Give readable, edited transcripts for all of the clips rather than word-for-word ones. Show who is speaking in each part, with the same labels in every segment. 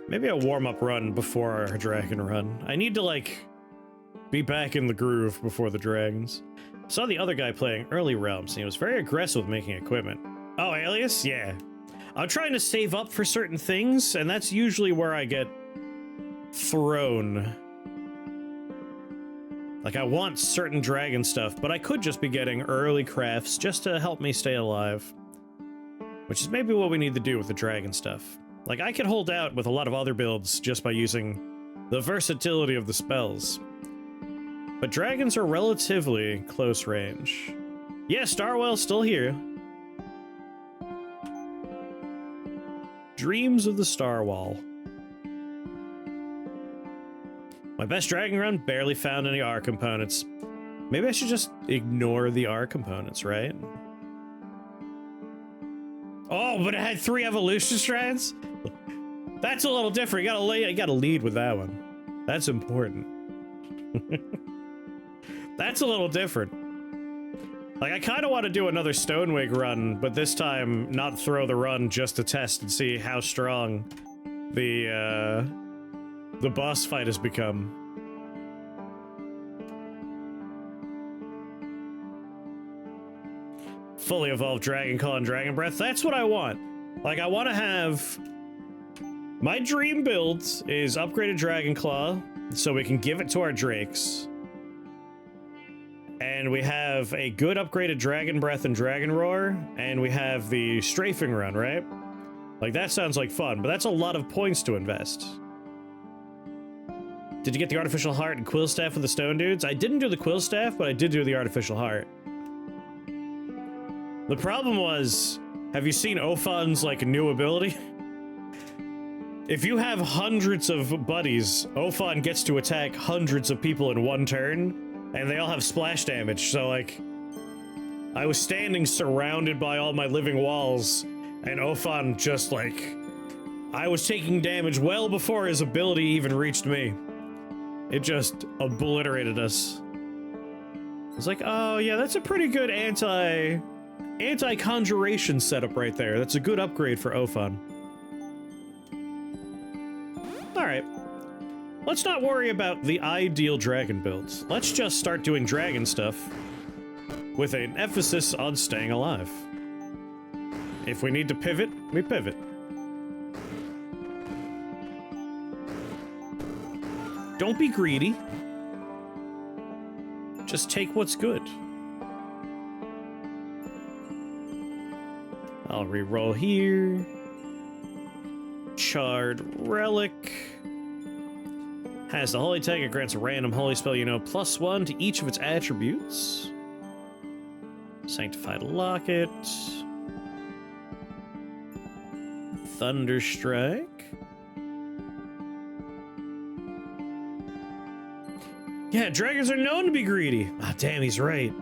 Speaker 1: Maybe a warm-up run before our dragon run. I need to, like, be back in the groove before the dragons. Saw the other guy playing early realms, and he was very aggressive with making equipment. Oh, Alias? Yeah. I'm trying to save up for certain things, and that's usually where I get thrown. Like, I want certain dragon stuff, but I could just be getting early crafts just to help me stay alive. Which is maybe what we need to do with the dragon stuff. Like, I can hold out with a lot of other builds just by using the versatility of the spells. But dragons are relatively close range. Yeah, Starwell's still here. Dreams of the Starwall. My best dragon run barely found any R components. Maybe I should just ignore the R components, right? Oh, but it had 3 evolution strands? That's a little different. You gotta lead with that one. That's important. That's a little different. Like, I kind of want to do another Stonewig run, but this time not throw the run just to test and see how strong the boss fight has become. Fully evolved Dragon Claw and Dragon Breath. That's what I want. Like, I want to have... My dream build is upgraded Dragon Claw, so we can give it to our Drakes. And we have a good upgraded Dragon Breath and Dragon Roar, and we have the Strafing Run, right? Like, that sounds like fun, but that's a lot of points to invest. Did you get the Artificial Heart and Quill Staff with the Stone Dudes? I didn't do the Quill Staff, but I did do the Artificial Heart. The problem was, have you seen Ophan's, like, new ability? If you have hundreds of buddies, Ophan gets to attack hundreds of people in one turn, and they all have splash damage, so, like, I was standing surrounded by all my living walls, and Ophan just, like, I was taking damage well before his ability even reached me. It just obliterated us. I was like, oh yeah, that's a pretty good anti-conjuration setup right there. That's a good upgrade for Ophan. Alright. Let's not worry about the ideal dragon builds. Let's just start doing dragon stuff with an emphasis on staying alive. If we need to pivot, we pivot. Don't be greedy. Just take what's good. I'll re-roll here. Charred Relic. Has the Holy Tag. It grants a random holy spell, you know, +1 to each of its attributes. Sanctified Locket. Thunderstrike. Yeah, dragons are known to be greedy. Ah, damn, he's right.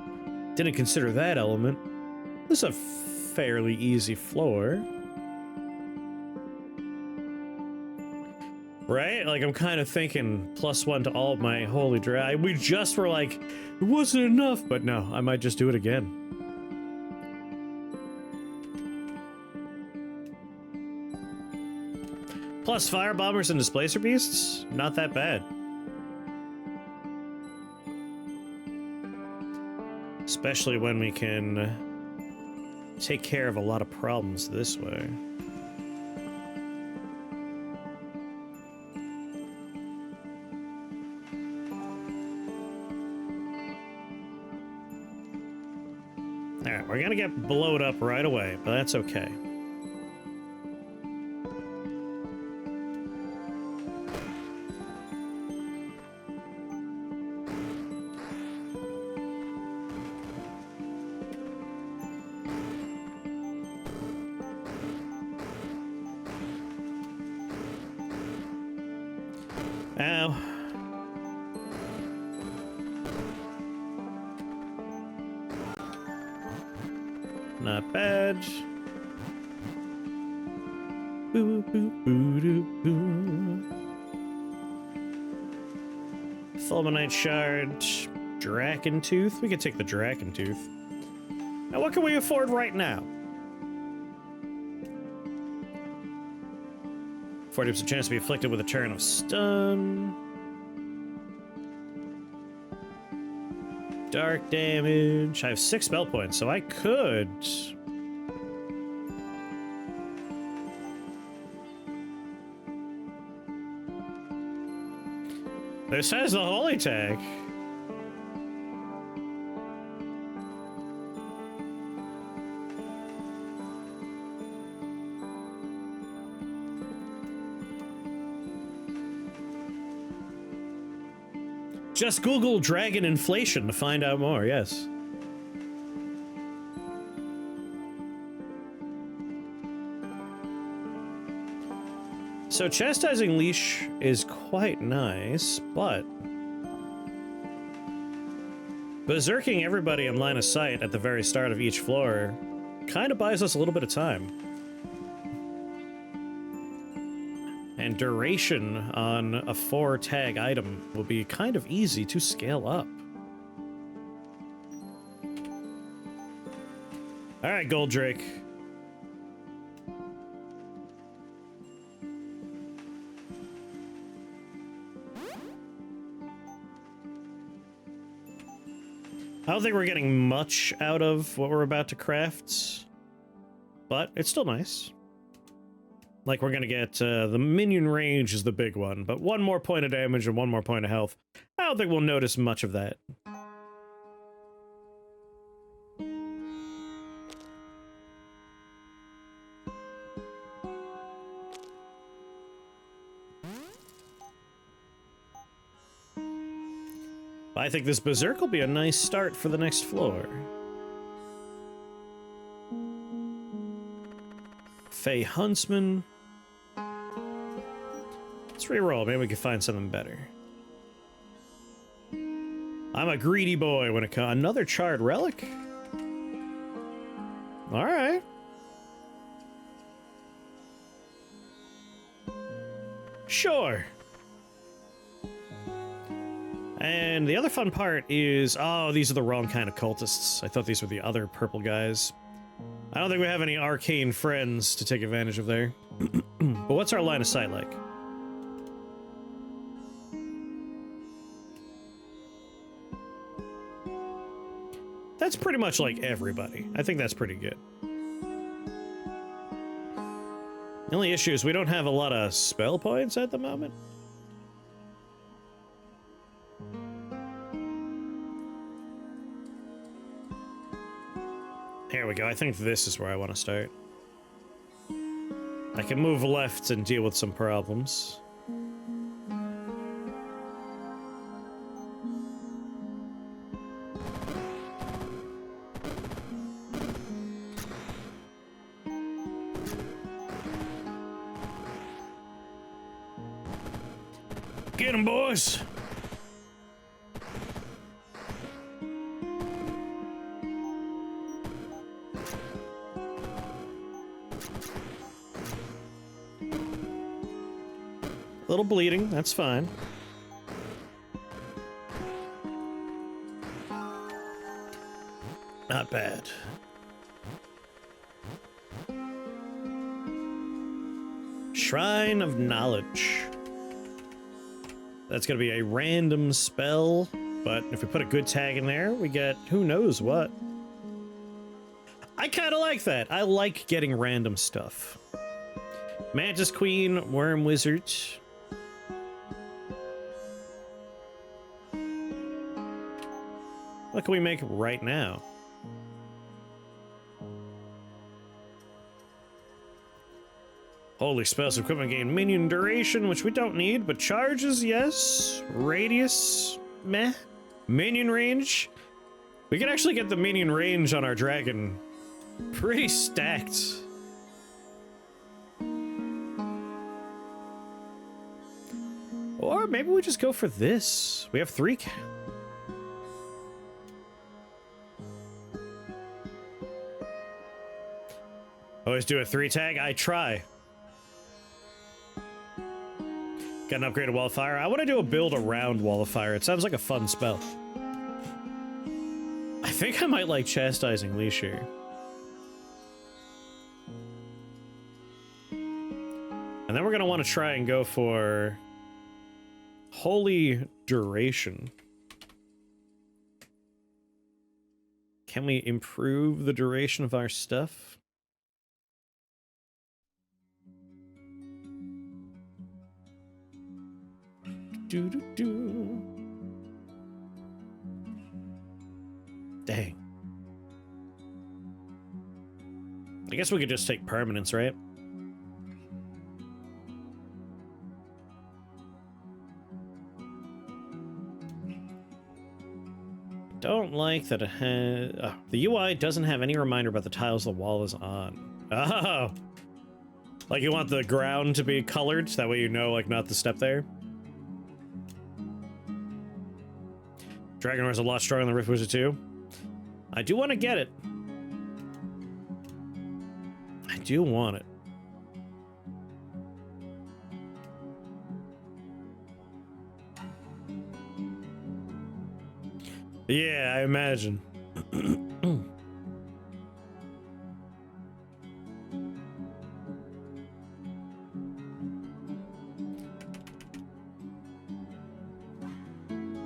Speaker 1: Didn't consider that element. This is a fairly easy floor. Right? Like, I'm kind of thinking +1 to all of my holy drag. We just were like, it wasn't enough, but no, I might just do it again. Plus fire bombers and displacer beasts? Not that bad. Especially when we can take care of a lot of problems this way. Alright, we're gonna get blowed up right away, but that's okay. Ow. Not bad. Boo, boo, boo, doo, boo. Fulminite Shard. Draken Tooth. We could take the Draken Tooth. Now, what can we afford right now? 40% chance to be afflicted with a turn of stun. Dark damage. I have 6 spell points, so I could... This has the holy tag. Just Google dragon inflation to find out more, yes. So chastising leash is quite nice, but berserking everybody in line of sight at the very start of each floor kind of buys us a little bit of time. And duration on a 4-tag item will be kind of easy to scale up. All right, Goldrake. I don't think we're getting much out of what we're about to craft, but it's still nice. Like, we're gonna get, the minion range is the big one, but 1 more point of damage and 1 more point of health. I don't think we'll notice much of that. I think this Berserk will be a nice start for the next floor. Fey Huntsman. Let's reroll. Maybe we can find something better. I'm a greedy boy when it comes. Another charred relic? Alright. Sure. And the other fun part is, oh, these are the wrong kind of cultists. I thought these were the other purple guys. I don't think we have any arcane friends to take advantage of there. But what's our line of sight like? That's pretty much like everybody. I think that's pretty good. The only issue is we don't have a lot of spell points at the moment. Here we go. I think this is where I want to start. I can move left and deal with some problems. Get 'em, boys! A little bleeding, that's fine. Not bad. Shrine of Knowledge. That's gonna be a random spell, but if we put a good tag in there, we get who knows what. I kinda like that. I like getting random stuff. Mantis Queen, Worm Wizard. What can we make right now? Holy spells equipment gain minion duration, which we don't need, but charges, yes. Radius, meh. Minion range. We can actually get the minion range on our dragon pretty stacked. Or maybe we just go for this. We have 3. Always do a 3-tag. I try. Got an upgraded Wall of Fire. I want to do a build around Wall of Fire. It sounds like a fun spell. I think I might like Chastising Leash here. And And then we're going to want to try and go for Holy Duration. Can we improve the duration of our stuff? Dang. I guess we could just take permanence, right? Don't like that it has... the UI doesn't have any reminder about the tiles the wall is on. Oh! Like you want the ground to be colored, so that way you know, like, not the step there. Dragon Roar's a lot stronger than Rift Wizard 2. I do want to get it. I do want it. Yeah, I imagine.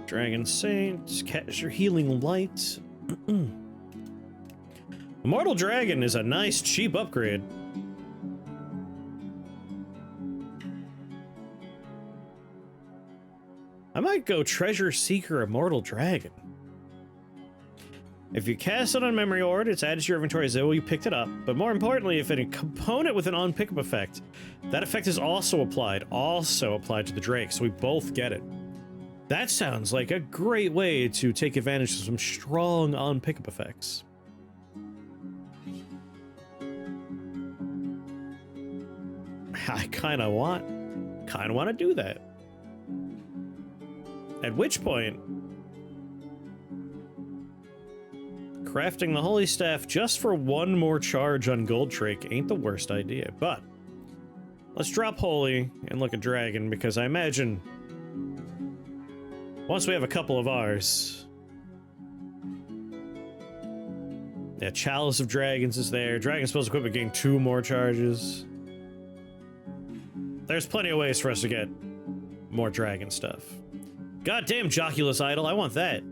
Speaker 1: Dragon Saint, catch your healing light. Immortal Dragon is a nice, cheap upgrade. I might go Treasure Seeker Immortal Dragon. If you cast it on Memory Ord, it's added to your inventory as though you picked it up. But more importantly, if a component with an on-pickup effect, that effect is also applied to the Drake, so we both get it. That sounds like a great way to take advantage of some strong on-pickup effects. I kind of want to do that. At which point, crafting the Holy Staff just for one more charge on Gold Drake ain't the worst idea. But let's drop Holy and look at Dragon, because I imagine once we have a couple of ours... Yeah, Chalice of Dragons is there. Dragon Spells Equipment gain 2 more charges. There's plenty of ways for us to get more dragon stuff. Goddamn Joculus Idol, I want that.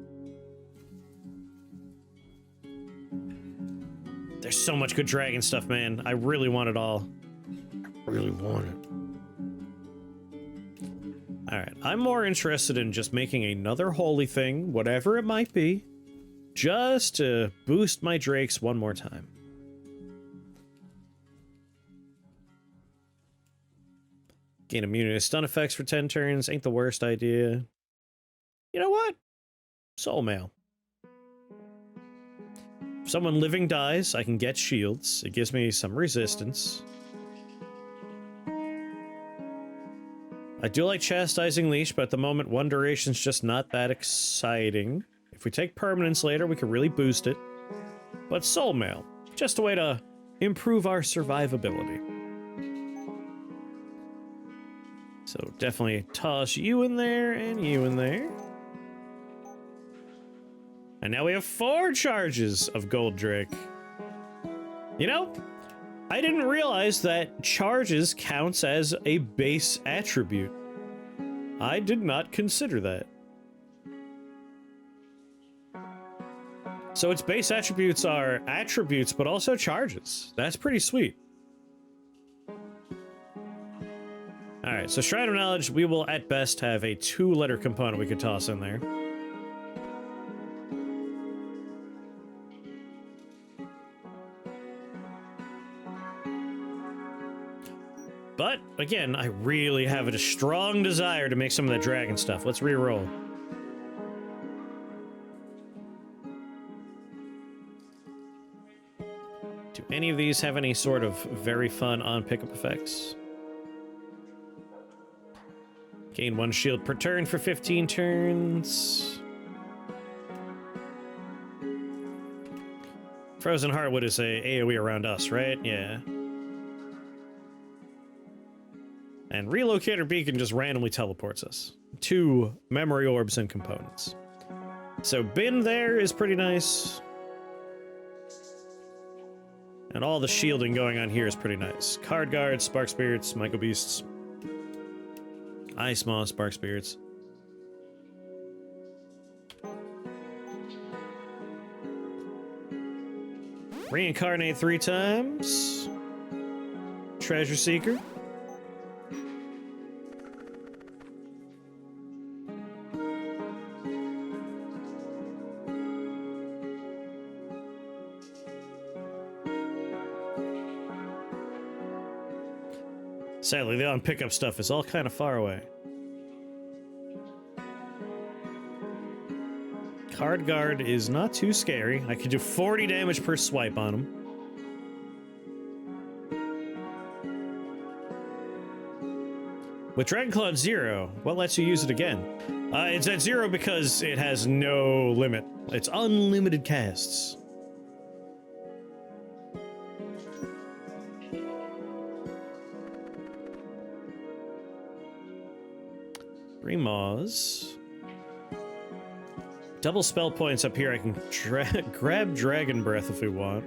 Speaker 1: There's so much good dragon stuff, man. I really want it all. I really want it. Alright, I'm more interested in just making another holy thing, whatever it might be, just to boost my drakes one more time. Gain immunity to stun effects for 10 turns, ain't the worst idea. You know what? Soul Mail. If someone living dies, I can get shields. It gives me some resistance. I do like Chastising Leash, but at the moment, one duration's just not that exciting. If we take permanence later, we can really boost it. But Soul Mail, just a way to improve our survivability. So definitely toss you in there and you in there. And now we have 4 charges of Gold Drake. You know, I didn't realize that charges counts as a base attribute. I did not consider that. So its base attributes are attributes, but also charges. That's pretty sweet. Alright, so Shrine of Knowledge, we will at best have a 2-letter component we could toss in there. But, again, I really have a strong desire to make some of that dragon stuff. Let's re-roll. Do any of these have any sort of very fun on-pickup effects? Gain 1 shield per turn for 15 turns. Frozen Heartwood is a AoE around us, right? Yeah. And Relocator Beacon just randomly teleports us. 2 memory orbs and components. So Bin there is pretty nice. And all the shielding going on here is pretty nice. Card Guards, Spark Spirits, Myco Beasts. Ice Moss, Spark Spirits. Reincarnate 3 times. Treasure Seeker. Sadly, the on-pickup stuff is all kind of far away. Card Guard is not too scary. I can do 40 damage per swipe on him. With MacLeod 0, what lets you use it again? It's at 0 because it has no limit. It's unlimited casts. Three Maws. Double spell points up here. I can grab Dragon Breath if we want.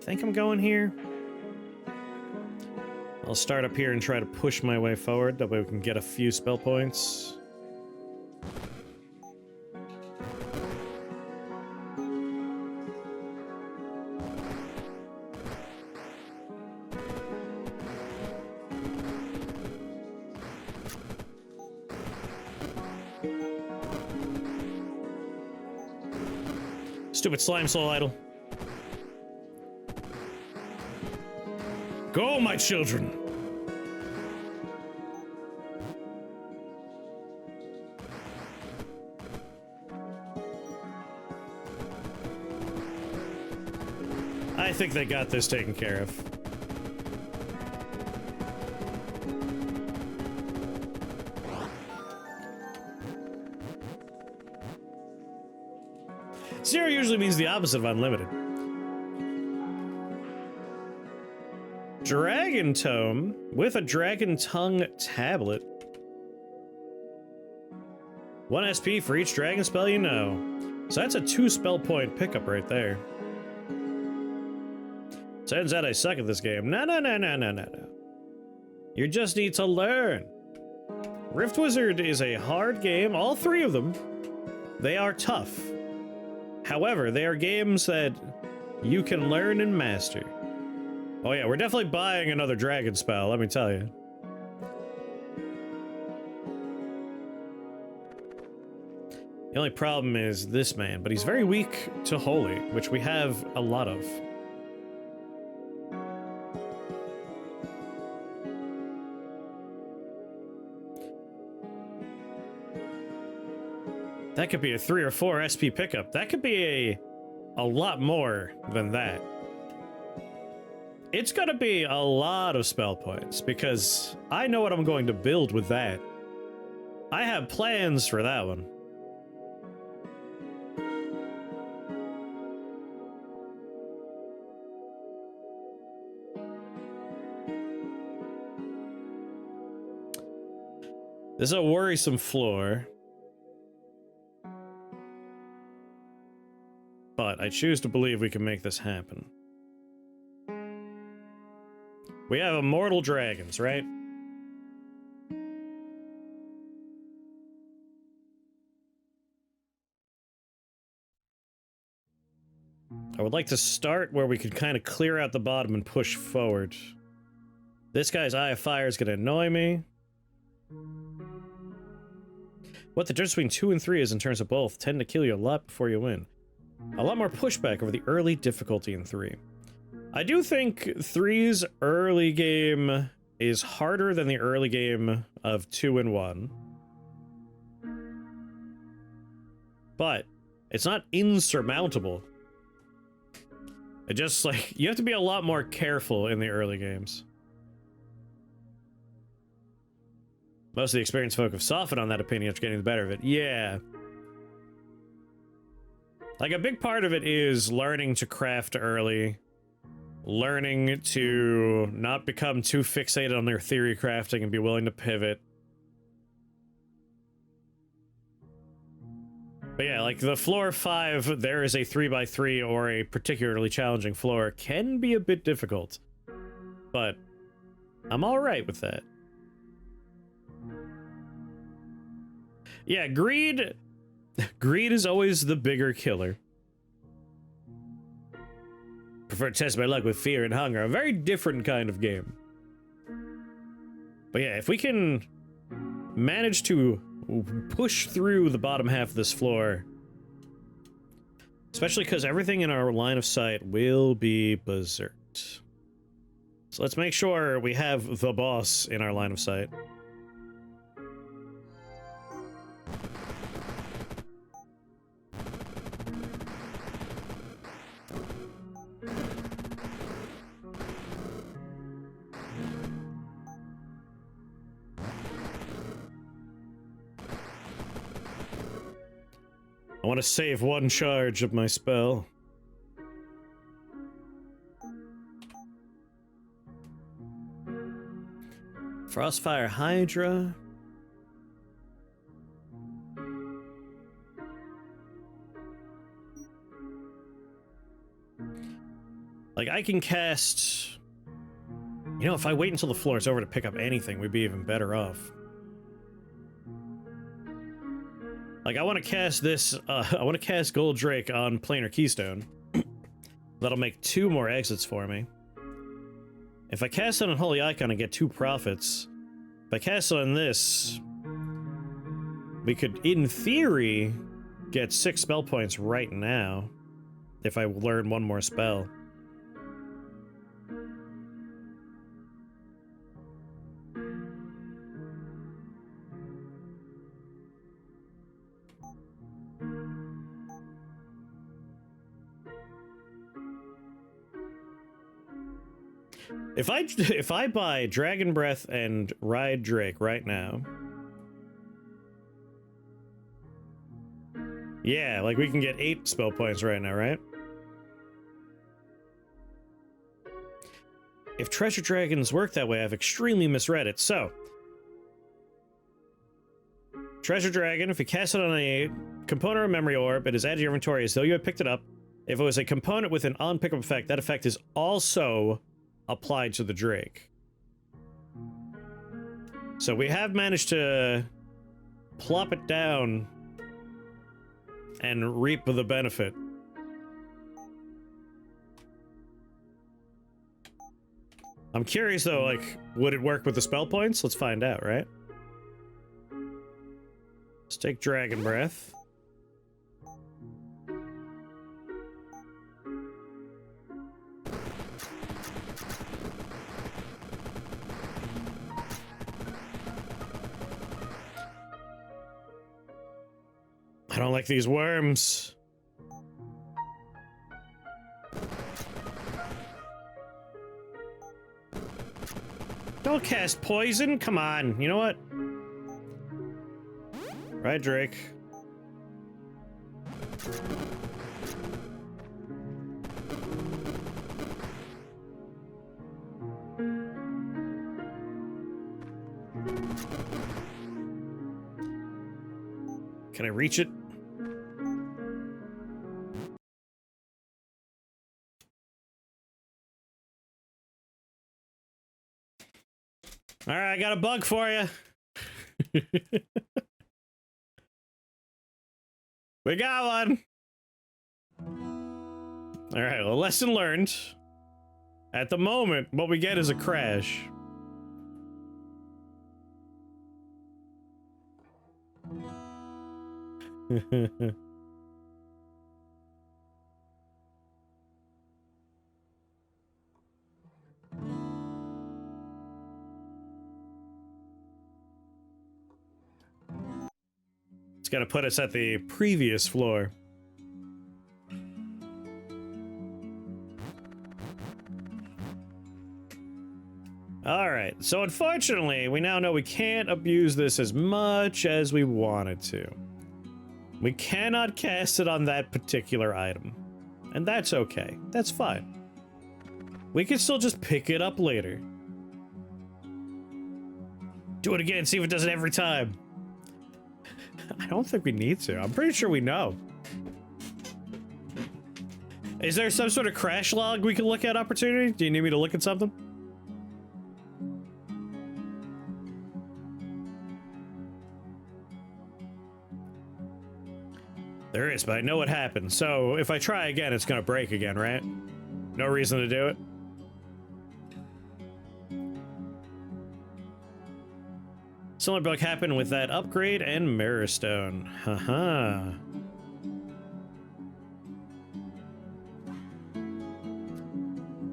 Speaker 1: Think I'm going here. I'll start up here and try to push my way forward. That way we can get a few spell points. Stupid slime soul idol. Go, my children! I think they got this taken care of. Zero usually means the opposite of unlimited. Dragon Tome with a Dragon Tongue tablet. 1 SP for each dragon spell you know. So that's a 2 spell point pickup right there. Turns out I suck at this game. No. You just need to learn. Rift Wizard is a hard game. All 3 of them. They are tough. However, they are games that you can learn and master. Oh yeah, we're definitely buying another dragon spell, let me tell you. The only problem is this man, but he's very weak to holy, which we have a lot of. That could be a 3 or 4 SP pickup. That could be a lot more than that. It's gonna be a lot of spell points, because I know what I'm going to build with that. I have plans for that one. This is a worrisome floor. But I choose to believe we can make this happen. We have immortal dragons, right? I would like to start where we could kind of clear out the bottom and push forward. This guy's Eye of Fire is going to annoy me. What the difference between 2 and 3 is in terms of both tend to kill you a lot before you win. A lot more pushback over the early difficulty in 3. I do think 3's early game is harder than the early game of 2 and 1. But it's not insurmountable. It just, like, you have to be a lot more careful in the early games. Most of the experienced folk have softened on that opinion after getting the better of it. Yeah. Like, a big part of it is learning to craft early. Learning to not become too fixated on their theory crafting and be willing to pivot. But yeah, Yeah, like the floor 5, there is a 3x3 or a particularly challenging floor, can be a bit difficult. But I'm alright with that. Yeah, greed is always the bigger killer. Prefer to test my luck with fear and hunger. A very different kind of game. But yeah, if we can manage to push through the bottom half of this floor, especially because everything in our line of sight will be berserked. So let's make sure we have the boss in our line of sight. I want to save one charge of my spell. Frostfire Hydra. Like, I can cast... You know, if I wait until the floor is over to pick up anything, we'd be even better off. Like, I want to cast this, I want to cast Gold Drake on Planar Keystone. That'll make 2 more exits for me. If I cast it on Holy Icon, I get 2 profits. If I cast it on this, we could, in theory, get 6 spell points right now. If I learn 1 more spell. If I buy Dragon Breath and Ride Drake right now, yeah, like we can get 8 spell points right now, right? If Treasure Dragons work that way, I've extremely misread it. So, Treasure Dragon, if you cast it on a component or memory orb, it is added to your inventory as though you had picked it up. If it was a component with an on-pickup effect, that effect is also applied to the Drake. So we have managed to plop it down and reap the benefit. I'm curious though, like, would it work with the spell points? Let's find out, right? Let's take Dragon Breath. I don't like these worms. Don't cast poison. Come on. You know what? Right, Drake. Can I reach it? All right, I got a bug for you. We got one. All right, well, lesson learned. At the moment, what we get is a crash. It's gonna put us at the previous floor. Alright, so unfortunately, we now know we can't abuse this as much as we wanted to. We cannot cast it on that particular item. And that's okay. That's fine. We can still just pick it up later. Do it again, see if it does it every time. I don't think we need to. I'm pretty sure we know. Is there some sort of crash log we can look at, Opportunity? Do you need me to look at something? There is, but I know what happened. So if I try again, it's gonna break again, right? No reason to do it. Similar bug happened with that upgrade and Mirror Stone. Haha.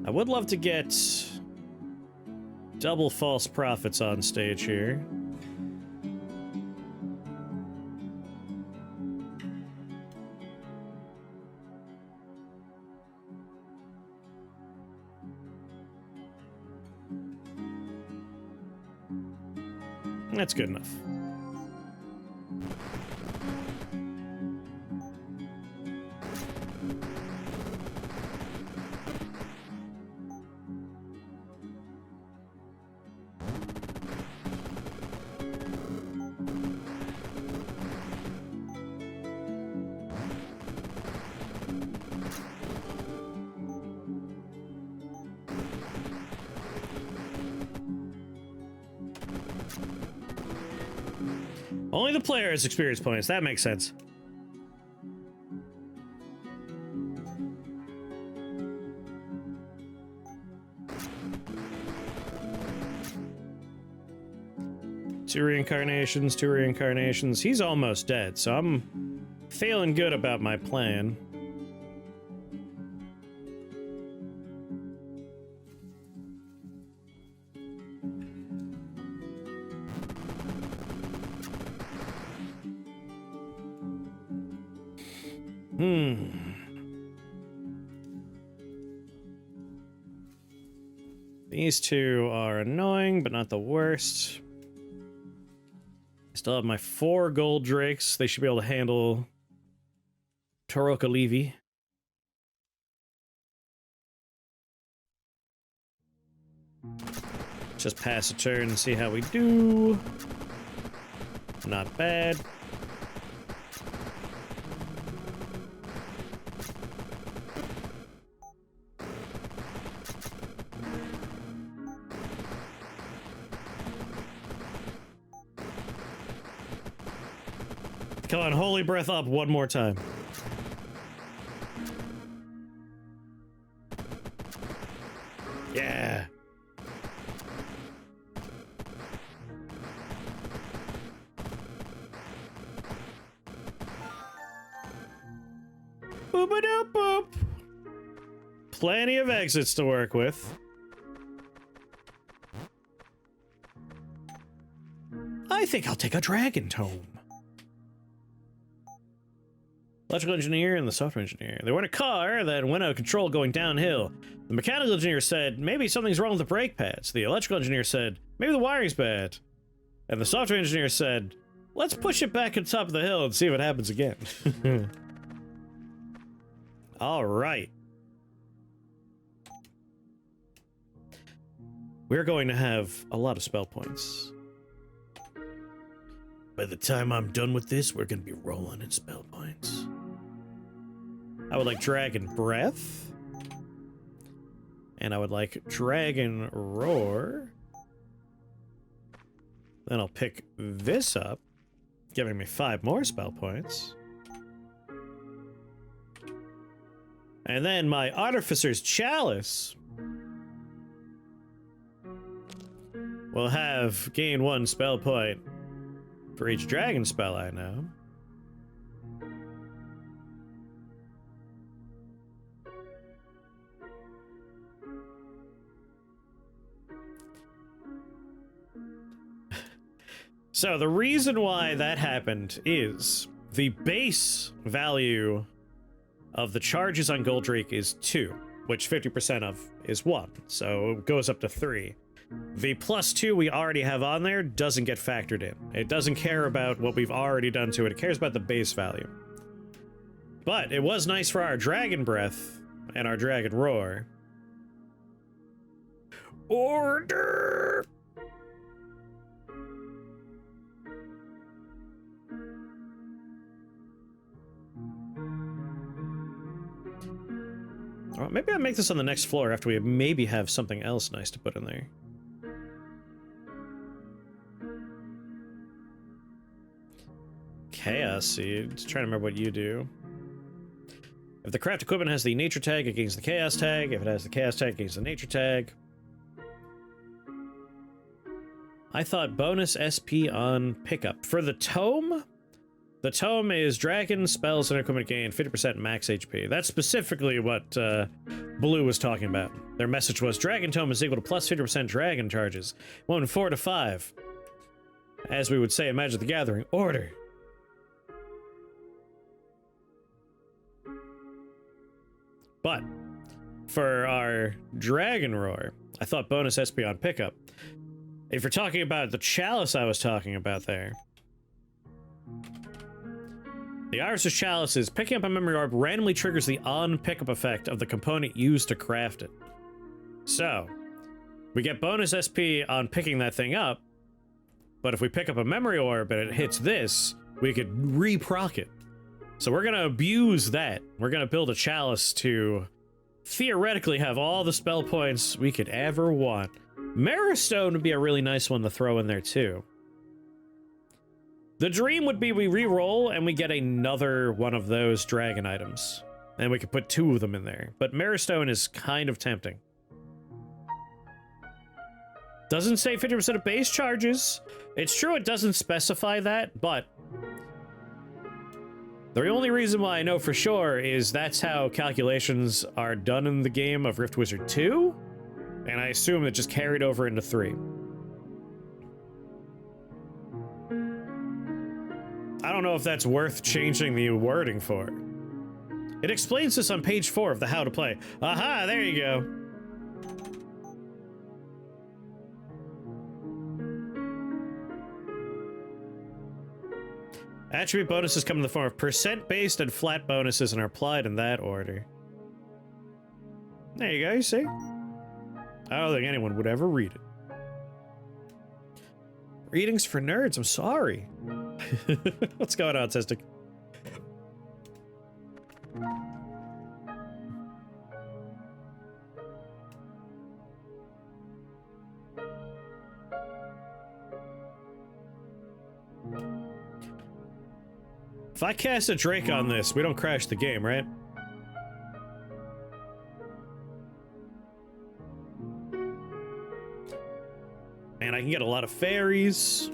Speaker 1: I would love to get double false prophets on stage here. That's good enough. Only the player has experience points. That makes sense. Two reincarnations. He's almost dead, so I'm feeling good about my plan. These two are annoying, but not the worst. I still have my 4 gold drakes. They should be able to handle Toroka Levy. Just pass a turn and see how we do. Not bad. Come on, holy breath up one more time. Yeah. Boop-a-doop boop. Plenty of exits to work with. I think I'll take a dragon tome. Electrical engineer and the software engineer. They were in a car that went out of control going downhill. The mechanical engineer said, maybe something's wrong with the brake pads. The electrical engineer said, maybe the wiring's bad. And the software engineer said, let's push it back to the top of the hill and see what happens again. All right. We're going to have a lot of spell points. By the time I'm done with this, we're going to be rolling in spell points. I would like Dragon Breath. And I would like Dragon Roar. Then I'll pick this up, giving me 5 more spell points. And then my Artificer's Chalice will have gain 1 spell point for each dragon spell I know. So the reason why that happened is the base value of the charges on Gold Drake is 2, which 50% of is 1, so it goes up to 3. The +2 we already have on there doesn't get factored in. It doesn't care about what we've already done to it. It cares about the base value. But it was nice for our Dragon Breath and our Dragon Roar. Order! Well, maybe I'll make this on the next floor after we maybe have something else nice to put in there. Chaos Seed. Just trying to remember what you do. If the craft equipment has the nature tag, it gains the chaos tag. If it has the chaos tag, it gains the nature tag. I thought bonus SP on pickup. For the tome is dragon spells and equipment gain 50% max HP. That's specifically what Blue was talking about. Their message was dragon tome is equal to plus 50% dragon charges. 1, 4 to 5. As we would say in Magic the Gathering, order. But for our Dragon Roar, I thought bonus SP on pickup. If you're talking about the chalice I was talking about there, the Iris's chalice is picking up a memory orb randomly triggers the on pickup effect of the component used to craft it. So, we get bonus SP on picking that thing up, but if we pick up a memory orb and it hits this, we could re-proc it. So we're gonna abuse that. We're gonna build a chalice to theoretically have all the spell points we could ever want. Mirror Stone would be a really nice one to throw in there too. The dream would be we re-roll and we get another one of those dragon items. And we could put 2 of them in there. But Mirror Stone is kind of tempting. Doesn't say 50% of base charges. It's true it doesn't specify that, but the only reason why I know for sure is that's how calculations are done in the game of Rift Wizard 2, and I assume it just carried over into 3. I don't know if that's worth changing the wording for. It explains this on page 4 of the How to Play. Aha, there you go. Attribute bonuses come in the form of percent-based and flat bonuses and are applied in that order. There you go, you see? I don't think anyone would ever read it. Readings for nerds, I'm sorry. What's going on, Autistic? If I cast a Drake on this, we don't crash the game, right? And I can get a lot of fairies.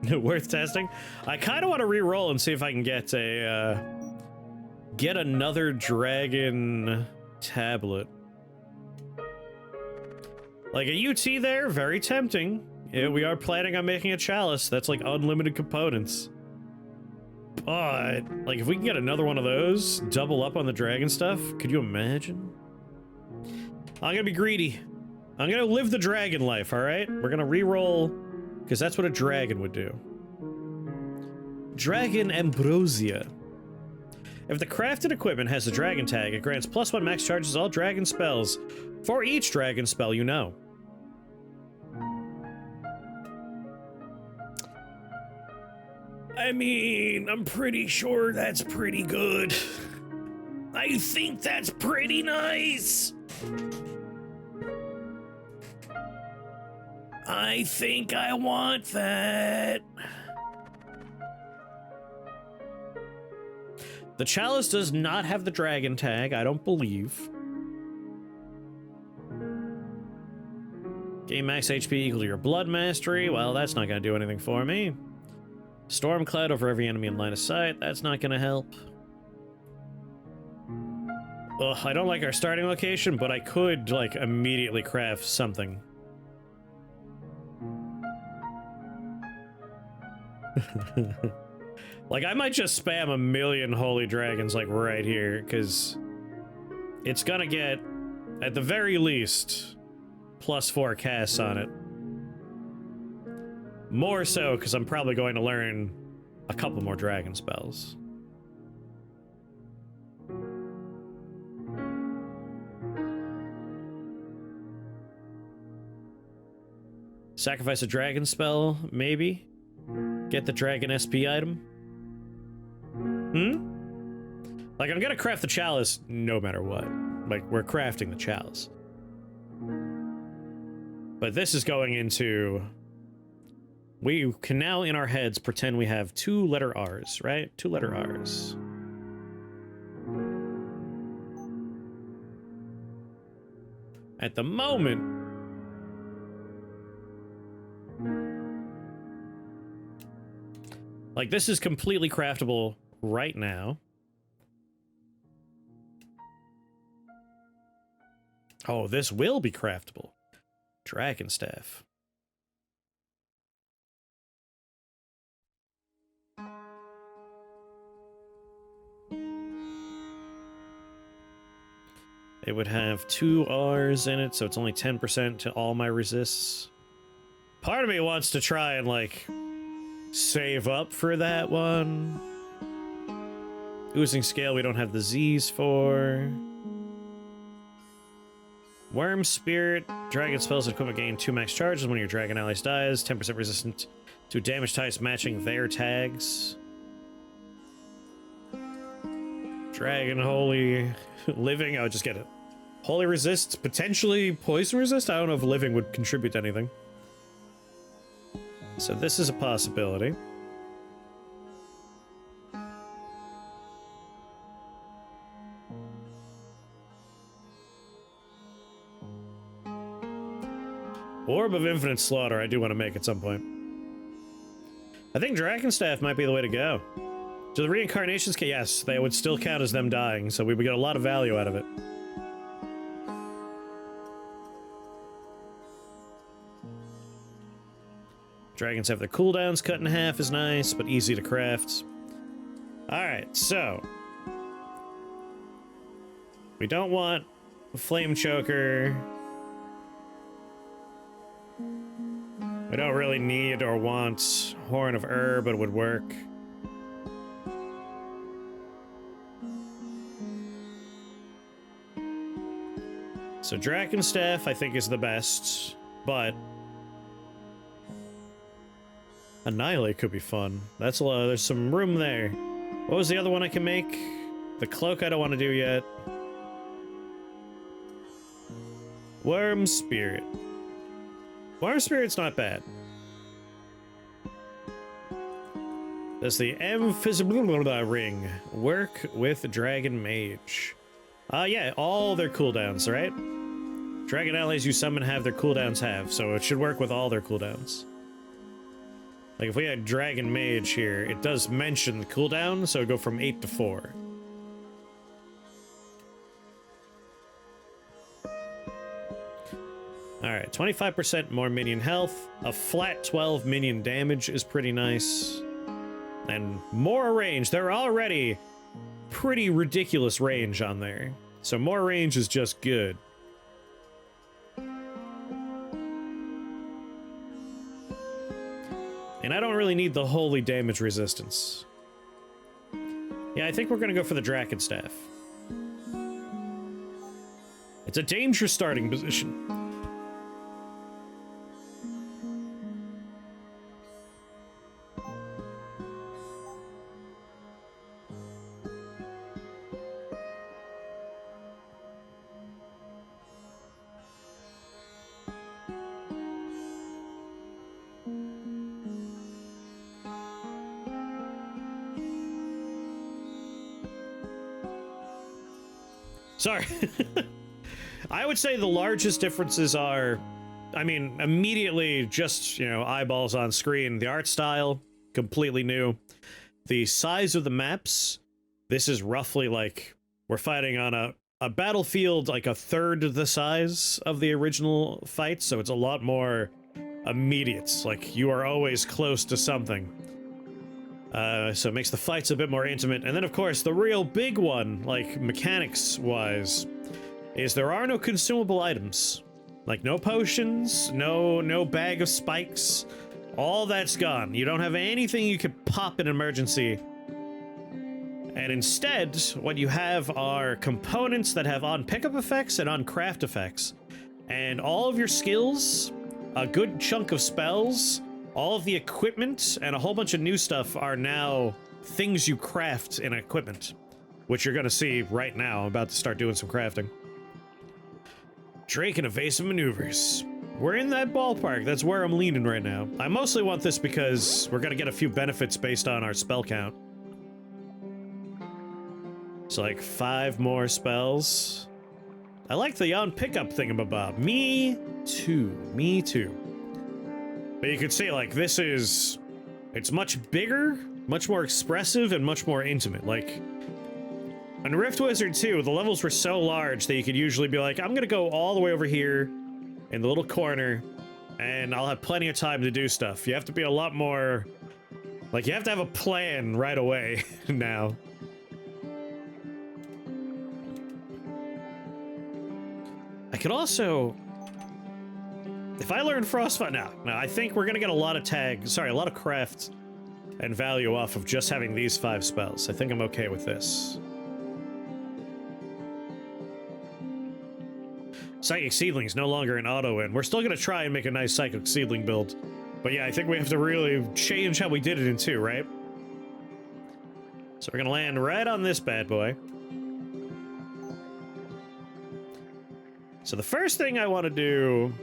Speaker 1: Worth testing. I kind of want to re-roll and see if I can get a get another dragon tablet. Like a UT there, very tempting. Yeah, we are planning on making a chalice. That's like unlimited components. But like if we can get another one of those, double up on the dragon stuff, could you imagine? I'm gonna be greedy. I'm gonna live the dragon life, all right? We're gonna re-roll, because that's what a dragon would do. Dragon Ambrosia. If the crafted equipment has the dragon tag, it grants +1 max charges all dragon spells for each dragon spell you know. I mean, I'm pretty sure that's pretty good. I think that's pretty nice. I think I want that. The chalice does not have the dragon tag, I don't believe. Gain max HP equal to your blood mastery. Well, that's not gonna do anything for me. Storm cloud over every enemy in line of sight. That's not gonna help. Ugh, I don't like our starting location, but I could, like, immediately craft something. Like, I might just spam a million holy dragons, like, right here, because it's gonna get, at the very least, +4 casts on it. More so, because I'm probably going to learn a couple more dragon spells. Sacrifice a dragon spell, maybe? Get the dragon SP item? Like, I'm gonna craft the chalice no matter what. Like, we're crafting the chalice. But this is going into... We can now, in our heads, pretend we have 2 letter R's, right? 2 letter R's. At the moment... Like, this is completely craftable right now. Oh, this will be craftable. Dragon staff. It would have 2 R's in it, so it's only 10% to all my resists. Part of me wants to try and, like, save up for that one. Oozing scale we don't have the Z's for. Worm Spirit. Dragon spells and equipment gain 2 max charges when your dragon allies dies. 10% resistant to damage types matching their tags. Dragon Holy Living. I would just get it. Holy Resist. Potentially Poison Resist. I don't know if Living would contribute to anything. So this is a possibility. Orb of Infinite Slaughter I do want to make at some point. I think Dragon Staff might be the way to go. Do the reincarnations count? Yes, they would still count as them dying, so we would get a lot of value out of it. Dragons have their cooldowns cut in half is nice, but easy to craft. Alright, so... we don't want a Flame Choker. We don't really need or want Horn of Ur, but it would work. So Dragon Staff, I think, is the best, but Annihilate could be fun. That's a lot. There's some room there. What was the other one I can make? The Cloak I don't want to do yet. Worm Spirit. Worm Spirit's not bad. Does the Invisible Ring work with Dragon Mage? Yeah, all their cooldowns, right? Dragon allies you summon have their cooldowns halved, so it should work with all their cooldowns. Like, if we had Dragon Mage here, it does mention the cooldown, so it'd go from 8 to 4. Alright, 25% more minion health. A flat 12 minion damage is pretty nice. And more range. They're already pretty ridiculous range on there. So more range is just good. And I don't really need the holy damage resistance. Yeah, I think we're gonna go for the Draken Staff. It's a dangerous starting position. Sorry. I would say the largest differences are, I mean, immediately just, you know, eyeballs on screen. The art style, completely new. The size of the maps, this is roughly like, we're fighting on a battlefield like a third the size of the original fight, so it's a lot more immediate. Like, you are always close to something. So it makes the fights a bit more intimate. And then, of course, the real big one, like, mechanics-wise, is there are no consumable items. Like, no potions, no bag of spikes. All that's gone. You don't have anything you could pop in emergency. And instead, what you have are components that have on-pickup effects and on-craft effects. And all of your skills, a good chunk of spells, all of the equipment, and a whole bunch of new stuff are now things you craft in equipment. which you're gonna see right now. I'm about to start doing some crafting. Drake and evasive maneuvers. We're in that ballpark. That's where I'm leaning right now. I mostly want this because we're gonna get a few benefits based on our spell count. So like 5 more spells. I like the on pickup thingamabob. Me too. Me too. But you can see, like, this is... It's much bigger, much more expressive, and much more intimate. Like, on Rift Wizard 2, the levels were so large that you could usually be like, I'm gonna go all the way over here in the little corner, and I'll have plenty of time to do stuff. You have to be a lot more... Like, you have to have a plan right away now. I could also... If I learn Frostfire now, I think we're gonna get a lot of a lot of craft and value off of just having these 5 spells. I think I'm okay with this. Psychic Seedling's no longer an auto-win. We're still gonna try and make a nice Psychic Seedling build. But yeah, I think we have to really change how we did it in 2, right? So we're gonna land right on this bad boy. So the first thing I want to do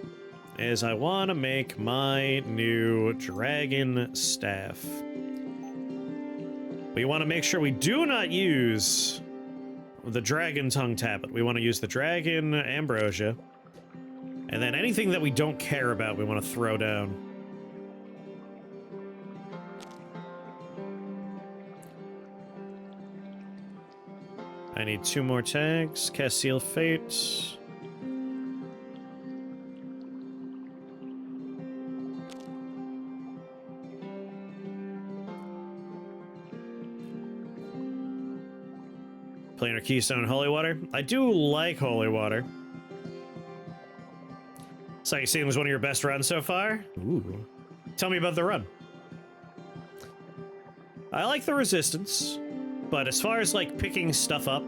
Speaker 1: is I want to make my new dragon staff. We want to make sure we do not use the dragon tongue tablet. We want to use the dragon ambrosia. And then anything that we don't care about, we want to throw down. I need 2 more tags. Cast Seal Fate. Planar Keystone Holy Water. I do like Holy Water. Psychic Seedling was one of your best runs so far? Ooh. Tell me about the run. I like the resistance, but as far as like picking stuff up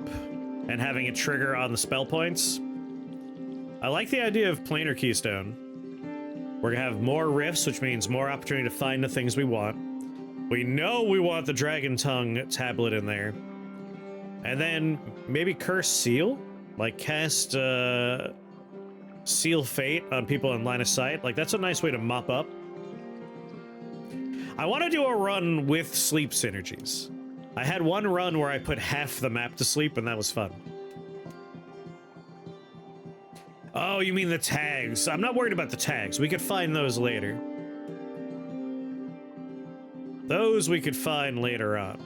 Speaker 1: and having it trigger on the spell points, I like the idea of Planar Keystone. We're gonna have more rifts, which means more opportunity to find the things we want. We know we want the Dragon Tongue tablet in there. And then maybe Curse Seal? Like cast Seal Fate on people in line of sight. Like that's a nice way to mop up. I want to do a run with sleep synergies. I had one run where I put half the map to sleep and that was fun. Oh, you mean the tags. I'm not worried about the tags. We could find those later. Those we could find later on.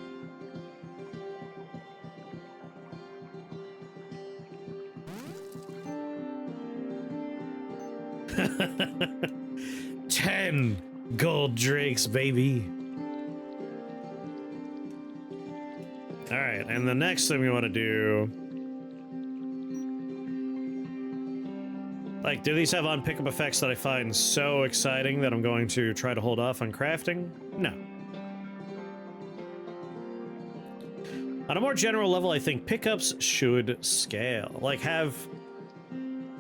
Speaker 1: $10 gold drakes, baby. All right, and the next thing we want to do, like, do these have on pickup effects that I find so exciting that I'm going to try to hold off on crafting? No. On a more general level, I think pickups should scale. Like, have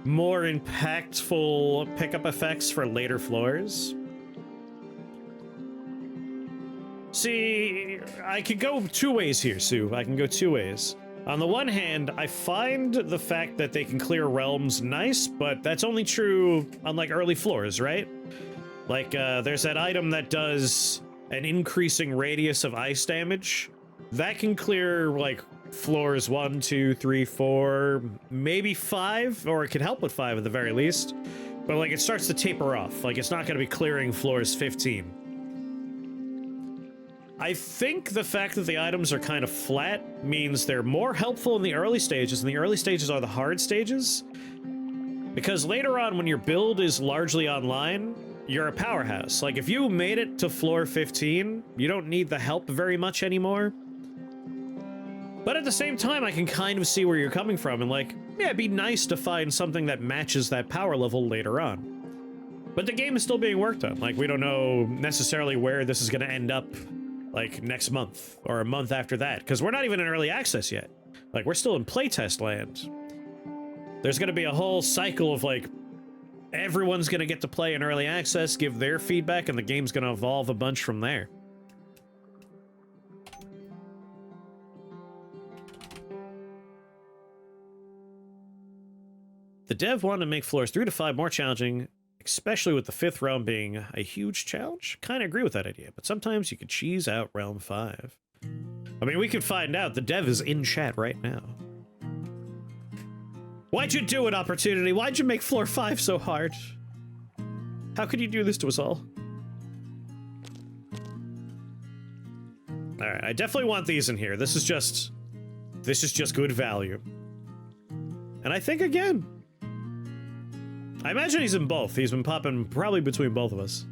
Speaker 1: more impactful pickup effects for later floors. See, I could go 2 ways here, Sue. I can go 2 ways. On the one hand, I find the fact that they can clear realms nice, but that's only true on, like, early floors, right? Like, there's that item that does an increasing radius of ice damage. That can clear, like, floors 1, 2, 3, 4, maybe 5, or it can help with 5 at the very least. But, like, it starts to taper off. Like, it's not going to be clearing floors 15. I think the fact that the items are kind of flat means they're more helpful in the early stages, and the early stages are the hard stages. Because later on, when your build is largely online, you're a powerhouse. Like, if you made it to floor 15, you don't need the help very much anymore. But at the same time, I can kind of see where you're coming from, and like, yeah, it'd be nice to find something that matches that power level later on. But the game is still being worked on. Like, we don't know necessarily where this is going to end up, like, next month, or a month after that, because we're not even in early access yet. Like, we're still in playtest land. There's going to be a whole cycle of, like, everyone's going to get to play in early access, give their feedback, and the game's going to evolve a bunch from there. The dev wanted to make floors 3 to 5 more challenging, especially with the 5th realm being a huge challenge. Kind of agree with that idea, but sometimes you could cheese out realm 5. I mean, we could find out. The dev is in chat right now. Why'd you do it, Opportunity? Why'd you make floor 5 so hard? How could you do this to us all? Alright, I definitely want these in here. This is just good value. And I think, again, I imagine he's in both. He's been popping probably between both of us.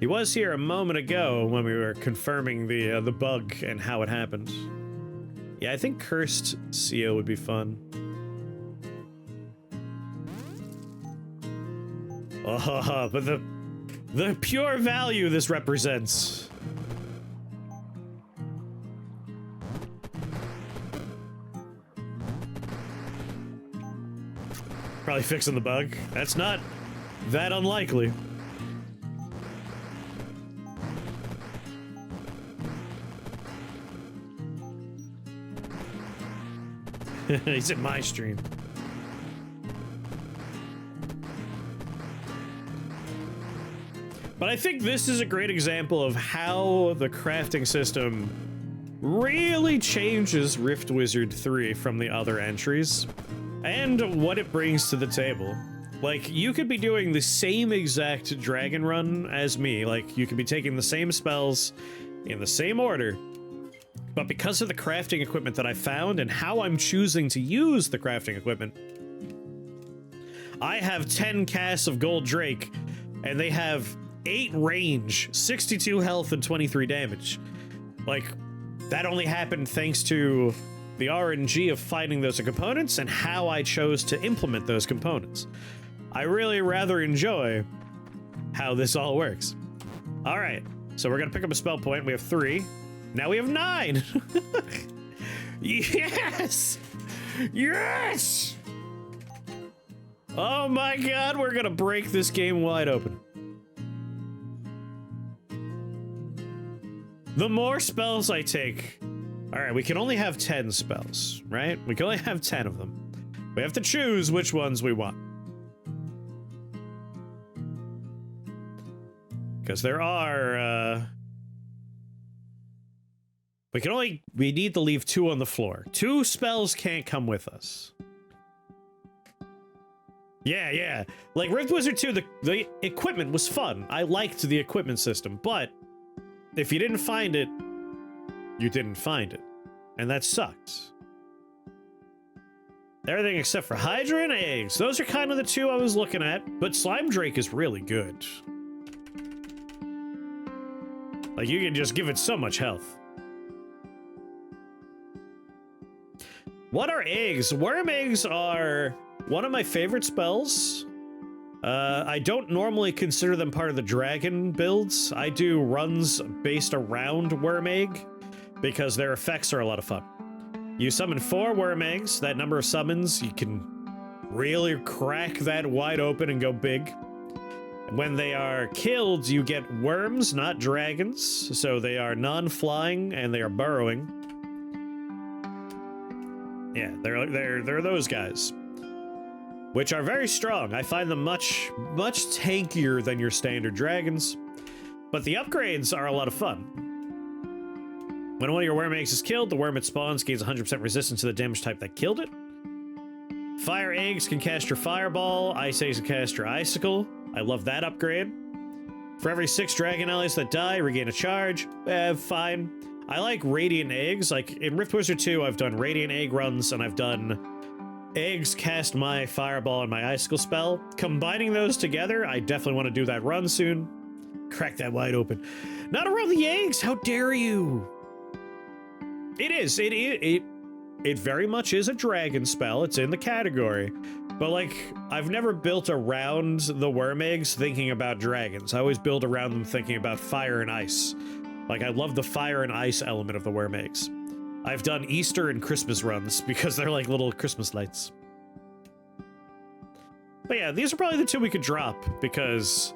Speaker 1: He was here a moment ago when we were confirming the bug and how it happened. Yeah, I think Cursed Seal would be fun. Oh, but the pure value this represents. Probably fixing the bug. That's not that unlikely. He's in my stream. But I think this is a great example of how the crafting system really changes Rift Wizard 3 from the other entries, and what it brings to the table. Like, you could be doing the same exact dragon run as me, like, you could be taking the same spells in the same order, but because of the crafting equipment that I found and how I'm choosing to use the crafting equipment, I have 10 casts of Gold Drake, and they have 8 range, 62 health, and 23 damage. Like, that only happened thanks to the RNG of finding those components and how I chose to implement those components. I really rather enjoy how this all works. All right, so we're gonna pick up a spell point. We have 3. Now we have 9. Yes! Yes! Oh my god, we're gonna break this game wide open. The more spells I take... Alright, we can only have 10 spells, right? We can only have 10 of them. We have to choose which ones we want. Because there are, we need to leave 2 on the floor. 2 spells can't come with us. Yeah. Like, Rift Wizard 2, the equipment was fun. I liked the equipment system, but if you didn't find it, you didn't find it. And that sucked. Everything except for Hydra and eggs. Those are kind of the 2 I was looking at, but Slime Drake is really good. Like, you can just give it so much health. What are eggs? Worm eggs are one of my favorite spells. I don't normally consider them part of the dragon builds. I do runs based around Worm Egg because their effects are a lot of fun. You summon 4 Worm Eggs. That number of summons, you can really crack that wide open and go big. When they are killed, you get worms, not dragons. So they are non-flying and they are burrowing. Yeah, they're those guys, which are very strong. I find them much tankier than your standard dragons, but the upgrades are a lot of fun. When one of your worm eggs is killed, the worm it spawns gains 100% resistance to the damage type that killed it. Fire eggs can cast your fireball. Ice eggs can cast your icicle. I love that upgrade. For every 6 dragon allies that die, regain a charge. Fine. I like radiant eggs. Like in Rift Wizard 2, I've done radiant egg runs, and I've done eggs cast my fireball and my icicle spell. Combining those together, I definitely want to do that run soon. Crack that wide open. Not around the eggs! How dare you! It is. It very much is a dragon spell. It's in the category. But, like, I've never built around the worm eggs thinking about dragons. I always build around them thinking about fire and ice. Like, I love the fire and ice element of the worm eggs. I've done Easter and Christmas runs because they're like little Christmas lights. But yeah, these are probably the 2 we could drop because...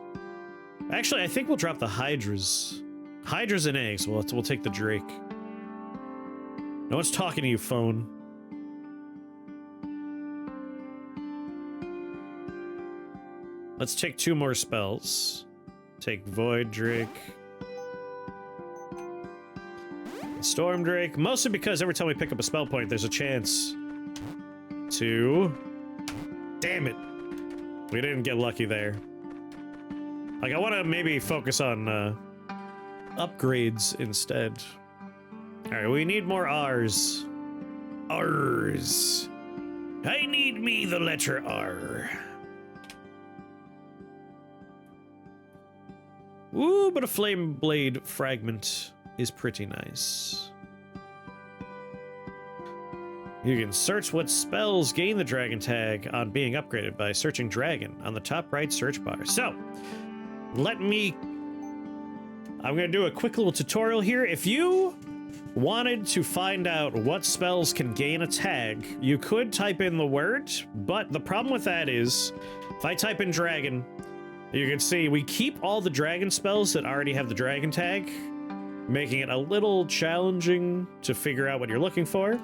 Speaker 1: Actually, I think we'll drop the Hydras. Hydras and eggs. We'll take the Drake. No one's talking to you, phone. Let's take 2 more spells. Take Void Drake. Storm Drake. Mostly because every time we pick up a spell point, there's a chance to... Damn it. We didn't get lucky there. Like, I want to maybe focus on upgrades instead. Alright, we need more R's. R's. I need me the letter R. Ooh, but a Flame Blade fragment is pretty nice. You can search what spells gain the dragon tag on being upgraded by searching dragon on the top right search bar. So, I'm gonna do a quick little tutorial here. If you wanted to find out what spells can gain a tag, you could type in the word, but the problem with that is, if I type in dragon, you can see we keep all the dragon spells that already have the dragon tag, making it a little challenging to figure out what you're looking for.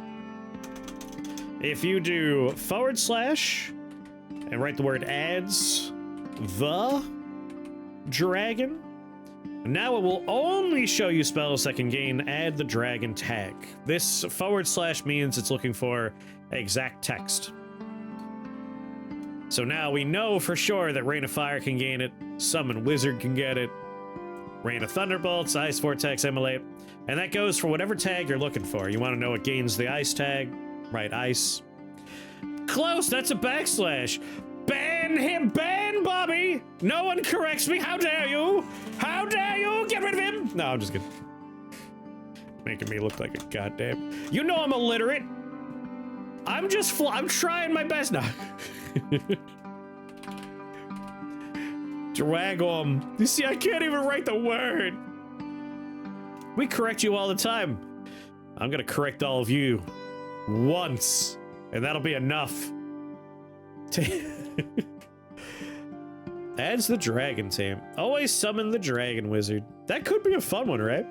Speaker 1: If you do / and write the word adds the dragon, now it will only show you spells that can gain add the dragon tag. This / means it's looking for exact text. So now we know for sure that Rain of Fire can gain it, Summon Wizard can get it, Rain of Thunderbolts, Ice Vortex, Immolate, and that goes for whatever tag you're looking for. You want to know what gains the ice tag? Right, ice. Close, that's a /. Ban him, ban Bobby! No one corrects me, how dare you? How dare you? Get rid of him! No, I'm just kidding. Making me look like a goddamn... You know I'm illiterate! I'm trying my best now. Dragom. You see, I can't even write the word. We correct you all the time. I'm gonna correct all of you once, and that'll be enough. Adds the dragon team. Always summon the dragon wizard. That could be a fun one, right?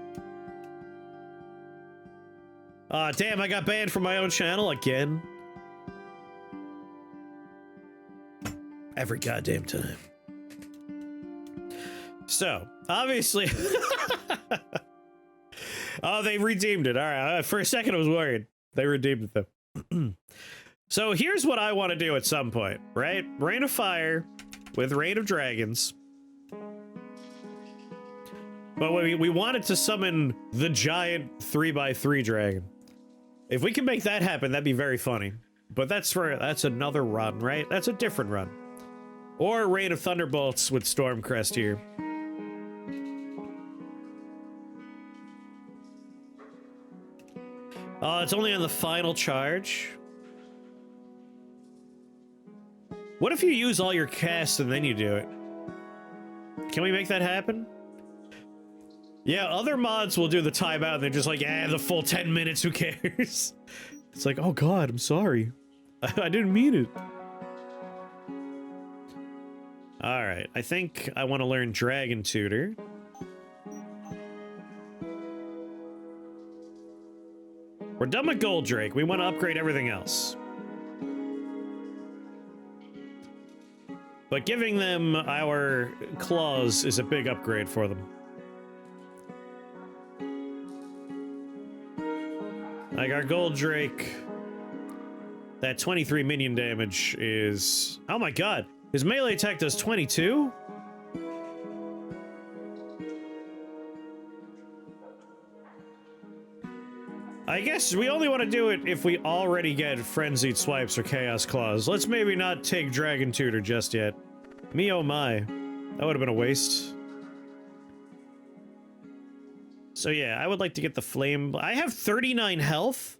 Speaker 1: Aw, damn, I got banned from my own channel again. Every goddamn time. So, obviously... Oh, they redeemed it. All right, for a second I was worried. They redeemed it, though. So here's what I want to do at some point, right? Rain of Fire with Rain of Dragons. But we wanted to summon the giant 3x3 dragon. If we can make that happen, that'd be very funny. But that's another run, right? That's a different run. Or Rain of Thunderbolts with Stormcrest here. It's only on the final charge. What if you use all your casts and then you do it? Can we make that happen? Yeah, other mods will do the timeout and they're just like, yeah, the full 10 minutes, who cares? It's like, oh god, I'm sorry. I didn't mean it. Alright, I think I want to learn Dragon Tutor. We're done with Goldrake. We want to upgrade everything else. But giving them our claws is a big upgrade for them. Like our Goldrake, that 23 minion damage is... Oh my god! His melee attack does 22? I guess we only want to do it if we already get Frenzied Swipes or Chaos Claws. Let's maybe not take Dragon Tutor just yet. Me oh my. That would have been a waste. So yeah, I would like to get the Flame... I have 39 health?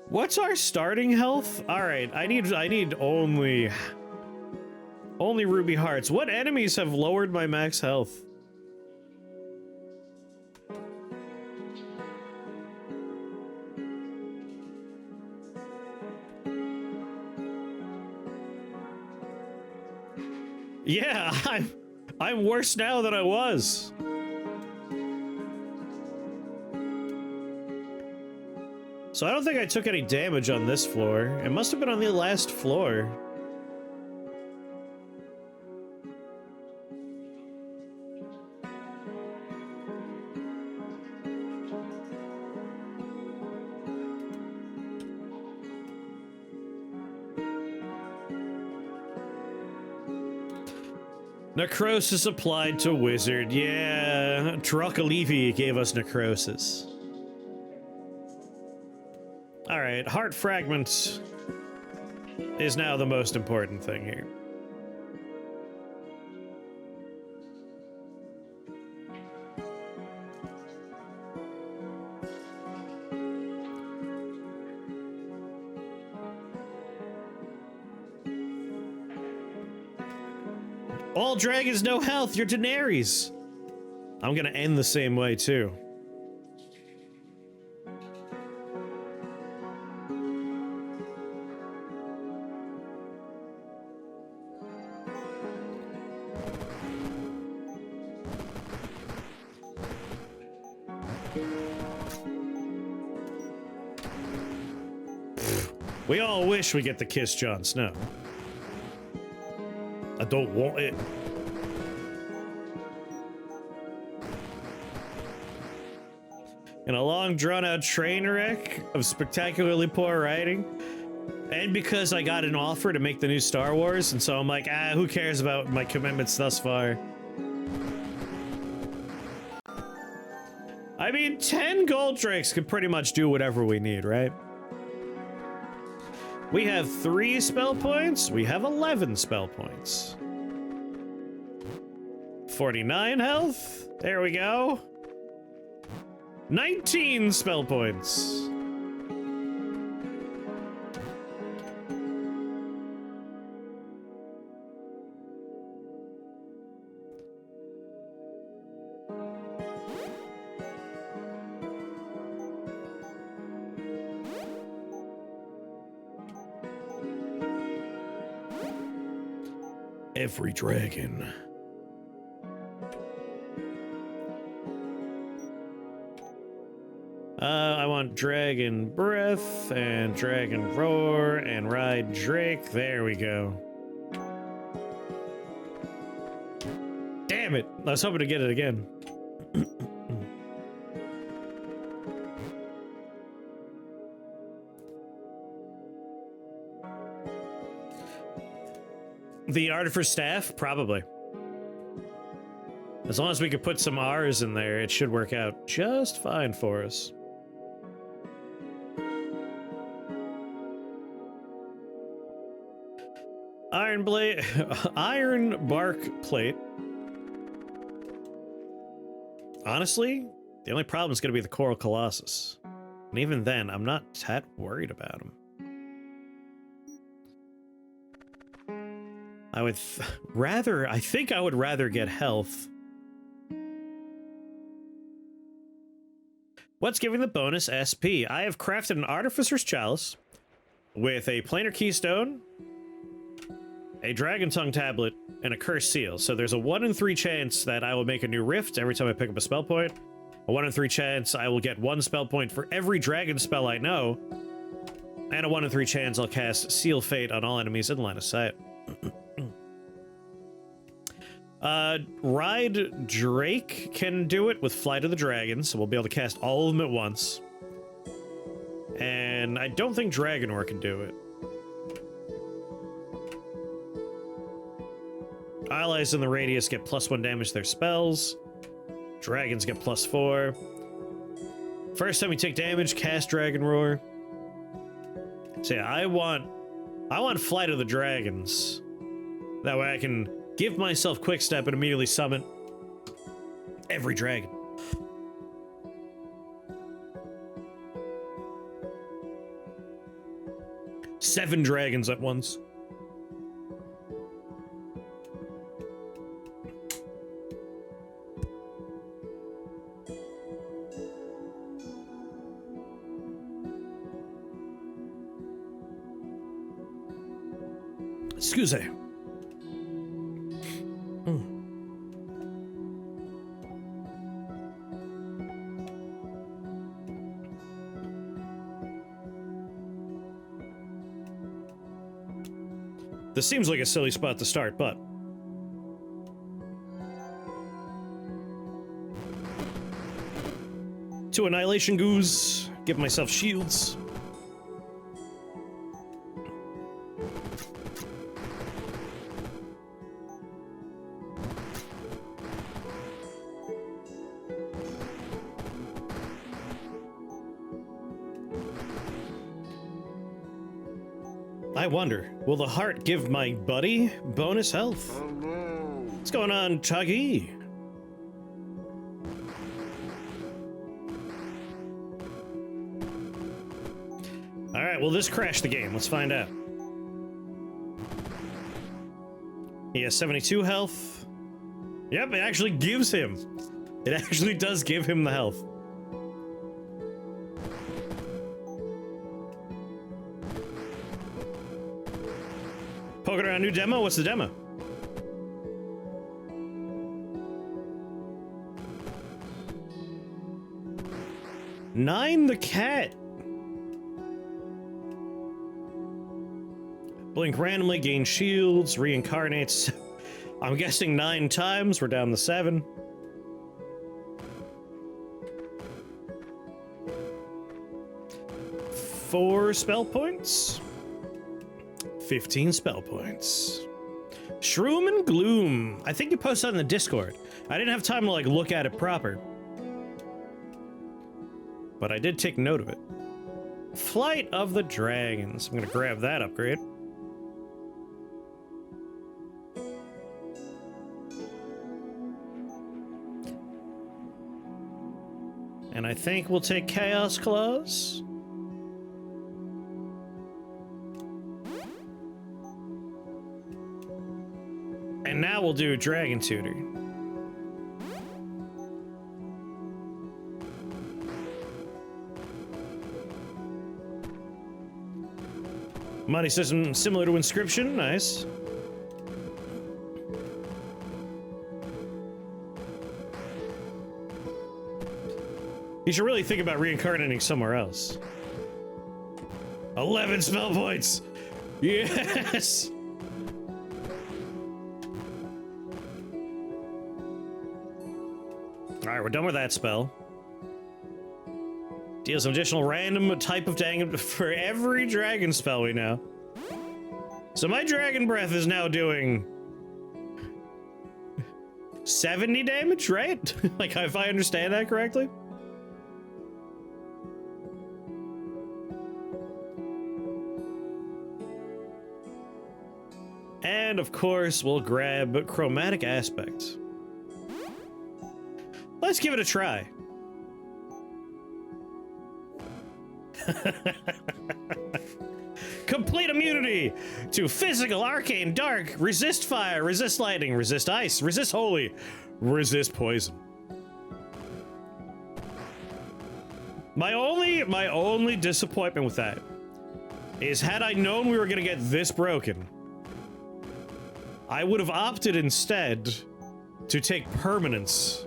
Speaker 1: What's our starting health? Alright, I need only ruby hearts. What enemies have lowered my max health? Yeah, I'm worse now than I was. So I don't think I took any damage on this floor. It must have been on the last floor. Necrosis applied to wizard. Yeah, Drocolivi gave us necrosis. All right, heart fragment is now the most important thing here. All dragons, no health. You're Daenerys. I'm gonna end the same way too. We all wish we get to kiss Jon Snow. I don't want it. In a long, drawn-out train wreck of spectacularly poor writing, and because I got an offer to make the new Star Wars, and so I'm like, who cares about my commitments thus far? I mean, 10 gold drakes could pretty much do whatever we need, right? We have 3 spell points. We have 11 spell points. 49 health. There we go. 19 spell points. Every dragon. I want Dragon Breath and Dragon Roar and Ride Drake. There we go. Damn it! I was hoping to get it again. The Artificer Staff? Probably. As long as we could put some R's in there, it should work out just fine for us. Iron blade, iron bark plate. Honestly, the only problem is going to be the Coral Colossus. And even then, I'm not that worried about him. I would I think I would rather get health. What's giving the bonus SP? I have crafted an Artificer's Chalice with a Planar Keystone, a Dragon Tongue Tablet, and a Cursed Seal. So there's a 1 in 3 chance that I will make a new rift every time I pick up a spell point. A 1 in 3 chance I will get 1 spell point for every dragon spell I know. And a 1 in 3 chance I'll cast Seal Fate on all enemies in line of sight. Ride Drake can do it with Flight of the Dragon, so we'll be able to cast all of them at once. And I don't think Dragon Roar can do it. Allies in the radius get +1 damage to their spells. Dragons get +4. First time you take damage, cast Dragon Roar. So yeah, I want Flight of the Dragons. That way I can give myself quick step and immediately summon every dragon. Seven dragons at once. Excuse me. This seems like a silly spot to start, but... Two Annihilation Goos. Give myself shields. I wonder, will the heart give my buddy bonus health? What's going on, Chuggy? Alright, will this crash the game? Let's find out. He has 72 health. Yep, it actually gives him. It actually does give him the health. Poking around, new demo? What's the demo? Nine the cat. Blink randomly, gain shields, reincarnates. I'm guessing 9 times. We're down to 7. Four spell points. 15 spell points. Shroom and Gloom. I think you posted on the Discord. I didn't have time to like look at it proper, but I did take note of it. Flight of the Dragons. I'm gonna grab that upgrade. And I think we'll take Chaos Claws. And now we'll do Dragon Tutor. Money system similar to Inscription, nice. You should really think about reincarnating somewhere else. 11 spell points! Yes! Alright, we're done with that spell. Deals an additional random type of damage for every dragon spell we know. So my Dragon Breath is now doing 70 damage, right? Like, if I understand that correctly? And of course, we'll grab Chromatic Aspect. Let's give it a try. Complete immunity to physical, arcane, dark, resist fire, resist lightning, resist ice, resist holy, resist poison. My only disappointment with that is had I known we were gonna get this broken, I would have opted instead to take permanence.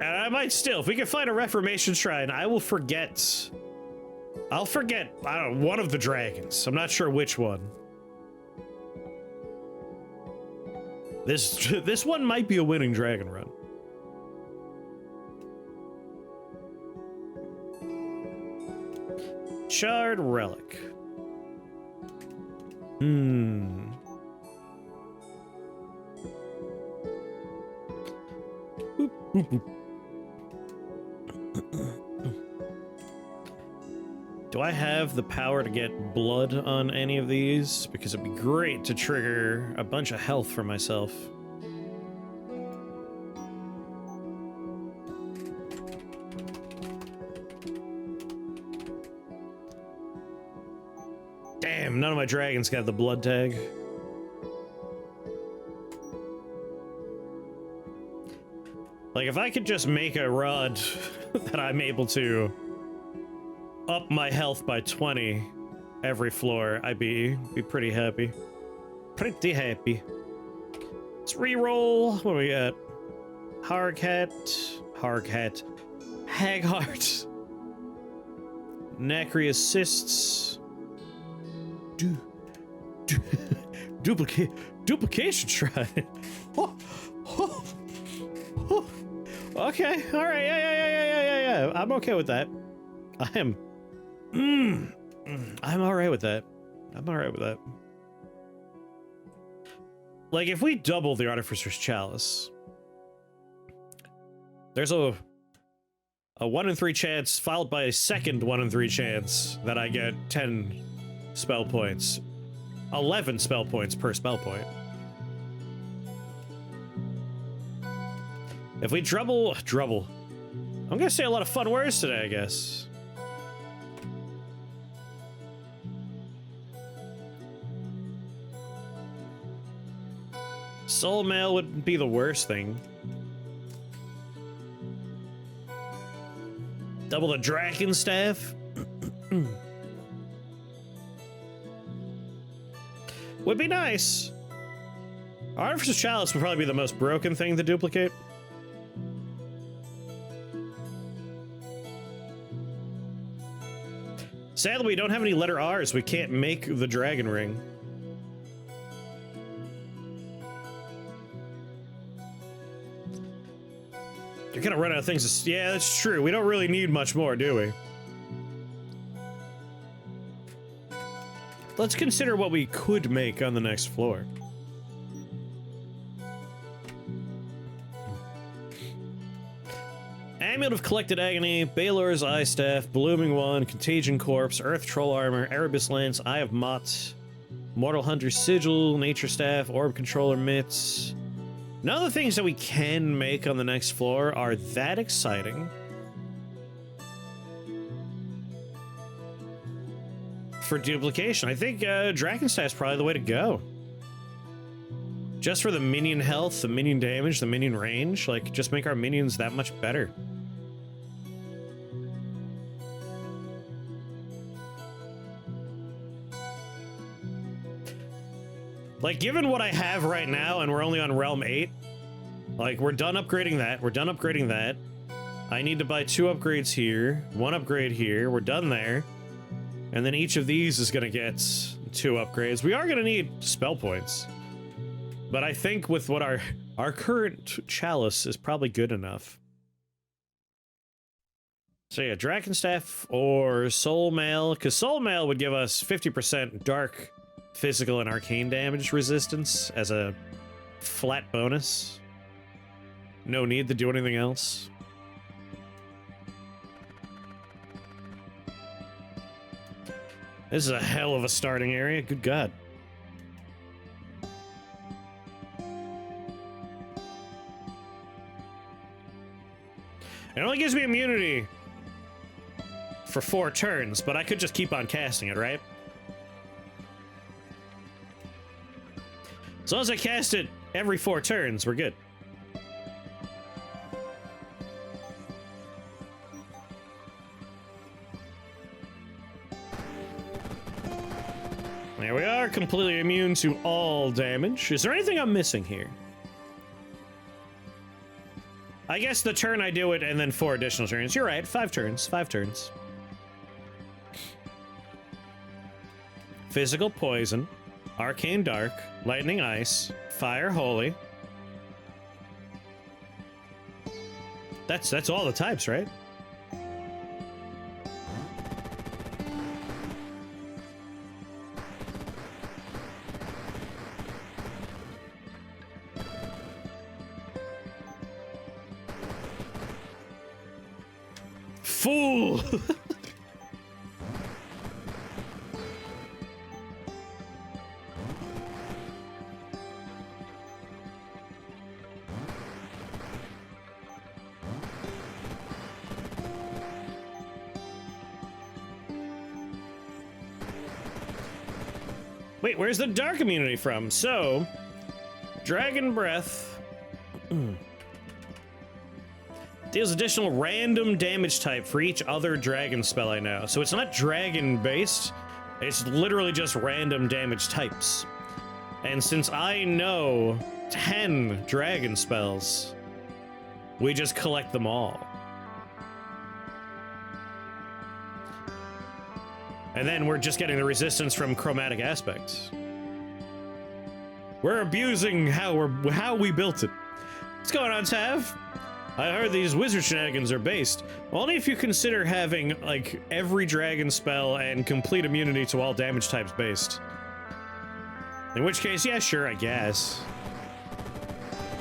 Speaker 1: And I might still, if we can find a Reformation Shrine, I will forget. I'll forget, I don't know, one of the dragons. I'm not sure which one. This one might be a winning dragon run. Charred Relic. Boop, boop, boop. Do I have the power to get blood on any of these? Because it'd be great to trigger a bunch of health for myself. Damn, none of my dragons got the blood tag. Like, if I could just make a rod that I'm able to up my health by 20 every floor, I'd be pretty happy. Pretty happy. Let's re-roll. What do we got? Harkat. Hagheart. Necri assists. Duplication shrine. Oh, oh, oh. Okay, all right, yeah. I'm okay with that. I'm all right with that. I'm all right with that. Like, if we double the Artificer's Chalice, there's a 1 in 3 chance, followed by a second 1 in 3 chance that I get 10 spell points. 11 spell points per spell point. If we double, I'm gonna say a lot of fun words today, I guess. Soul Mail wouldn't be the worst thing. Double the Dragon Staff. Would be nice. Artificer's Chalice would probably be the most broken thing to duplicate. Sadly, we don't have any letter R's. We can't make the dragon ring. You're gonna run out of things to... Yeah, that's true. We don't really need much more, do we? Let's consider what we could make on the next floor. Amulet of Collected Agony, Baelor's Eye Staff, Blooming Wand, Contagion Corpse, Earth Troll Armor, Erebus Lance, Eye of Mott, Mortal Hunter's Sigil, Nature Staff, Orb Controller Mitts. None of the things that we can make on the next floor are that exciting. For duplication, I think Dragonstaff is probably the way to go. Just for the minion health, the minion damage, the minion range, like, just make our minions that much better. Like, given what I have right now, and we're only on Realm 8, like, we're done upgrading that, we're done upgrading that. I need to buy 2 upgrades here, 1 upgrade here, we're done there. And then each of these is gonna get 2 upgrades. We are gonna need spell points. But I think with what our current chalice is probably good enough. So yeah, Dragonstaff or Soul Mail, because Soul Mail would give us 50% dark, physical, and arcane damage resistance as a flat bonus. No need to do anything else. This is a hell of a starting area, good god. It only gives me immunity for 4 turns, but I could just keep on casting it, right? As long as I cast it every 4 turns, we're good. There we are, completely immune to all damage. Is there anything I'm missing here? I guess the turn I do it and then 4 additional turns. You're right, 5 turns, 5 turns. Physical Poison, Arcane Dark, Lightning Ice, Fire Holy. That's all the types, right? Fool! Wait, where's the dark immunity from? So, Dragon Breath deals additional random damage type for each other dragon spell I know. So it's not dragon based, it's literally just random damage types. And since I know 10 dragon spells, we just collect them all. And then we're just getting the resistance from chromatic aspects. We're abusing how we built it. What's going on, Tav? I heard these wizard shenanigans are based. Only if you consider having, like, every dragon spell and complete immunity to all damage types based. In which case, yeah, sure, I guess.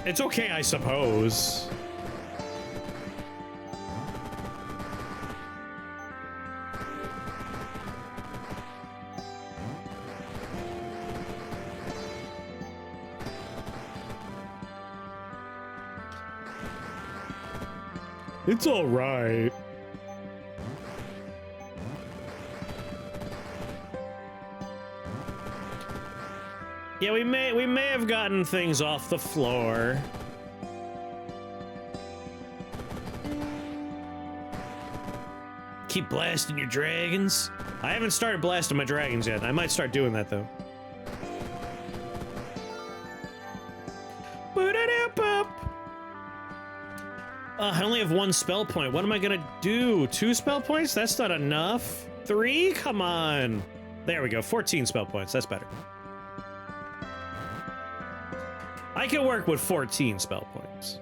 Speaker 1: It's okay, I suppose. It's all right. Yeah, we may have gotten things off the floor. Keep blasting your dragons. I haven't started blasting my dragons yet. I might start doing that though. I only have 1 spell point. What am I gonna do? 2 spell points? That's not enough. 3? Come on. There we go. 14 spell points. That's better. I can work with 14 spell points.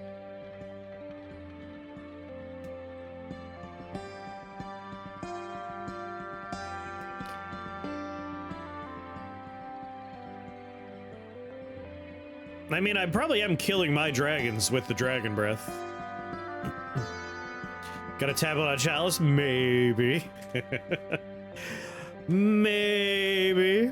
Speaker 1: I mean, I probably am killing my dragons with the dragon breath. Got a tablet on chalice? Maybe. Maybe.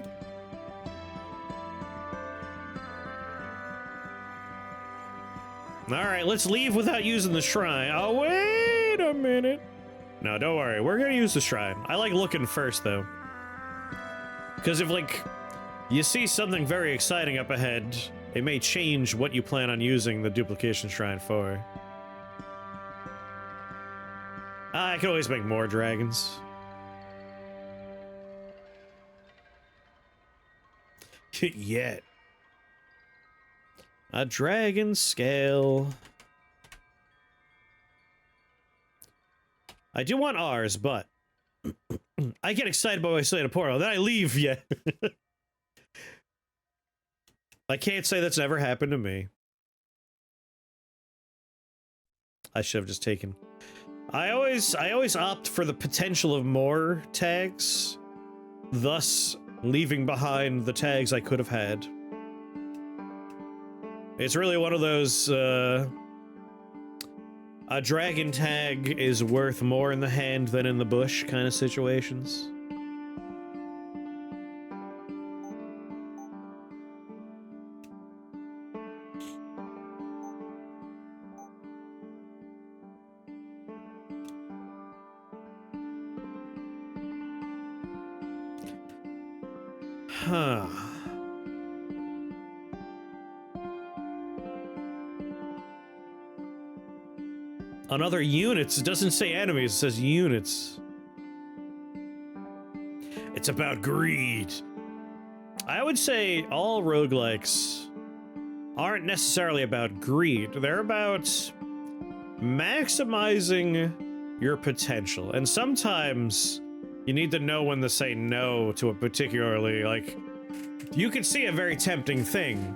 Speaker 1: Alright, let's leave without using the shrine. Oh, wait a minute. No, don't worry. We're gonna use the shrine. I like looking first, though. Because if, like, you see something very exciting up ahead, it may change what you plan on using the duplication shrine for. I can always make more dragons. Yet. A dragon scale. I do want ours, but I get excited by my sight of portal, then I leave. Yeah. I can't say that's never happened to me. I should have just taken. I always opt for the potential of more tags, thus leaving behind the tags I could have had. It's really one of those, a dragon tag is worth more in the hand than in the bush kind of situations. Huh. On other units, it doesn't say enemies, it says units. It's about greed. I would say all roguelikes aren't necessarily about greed. They're about maximizing your potential. And sometimes you need to know when to say no to a particularly, like, you could see a very tempting thing.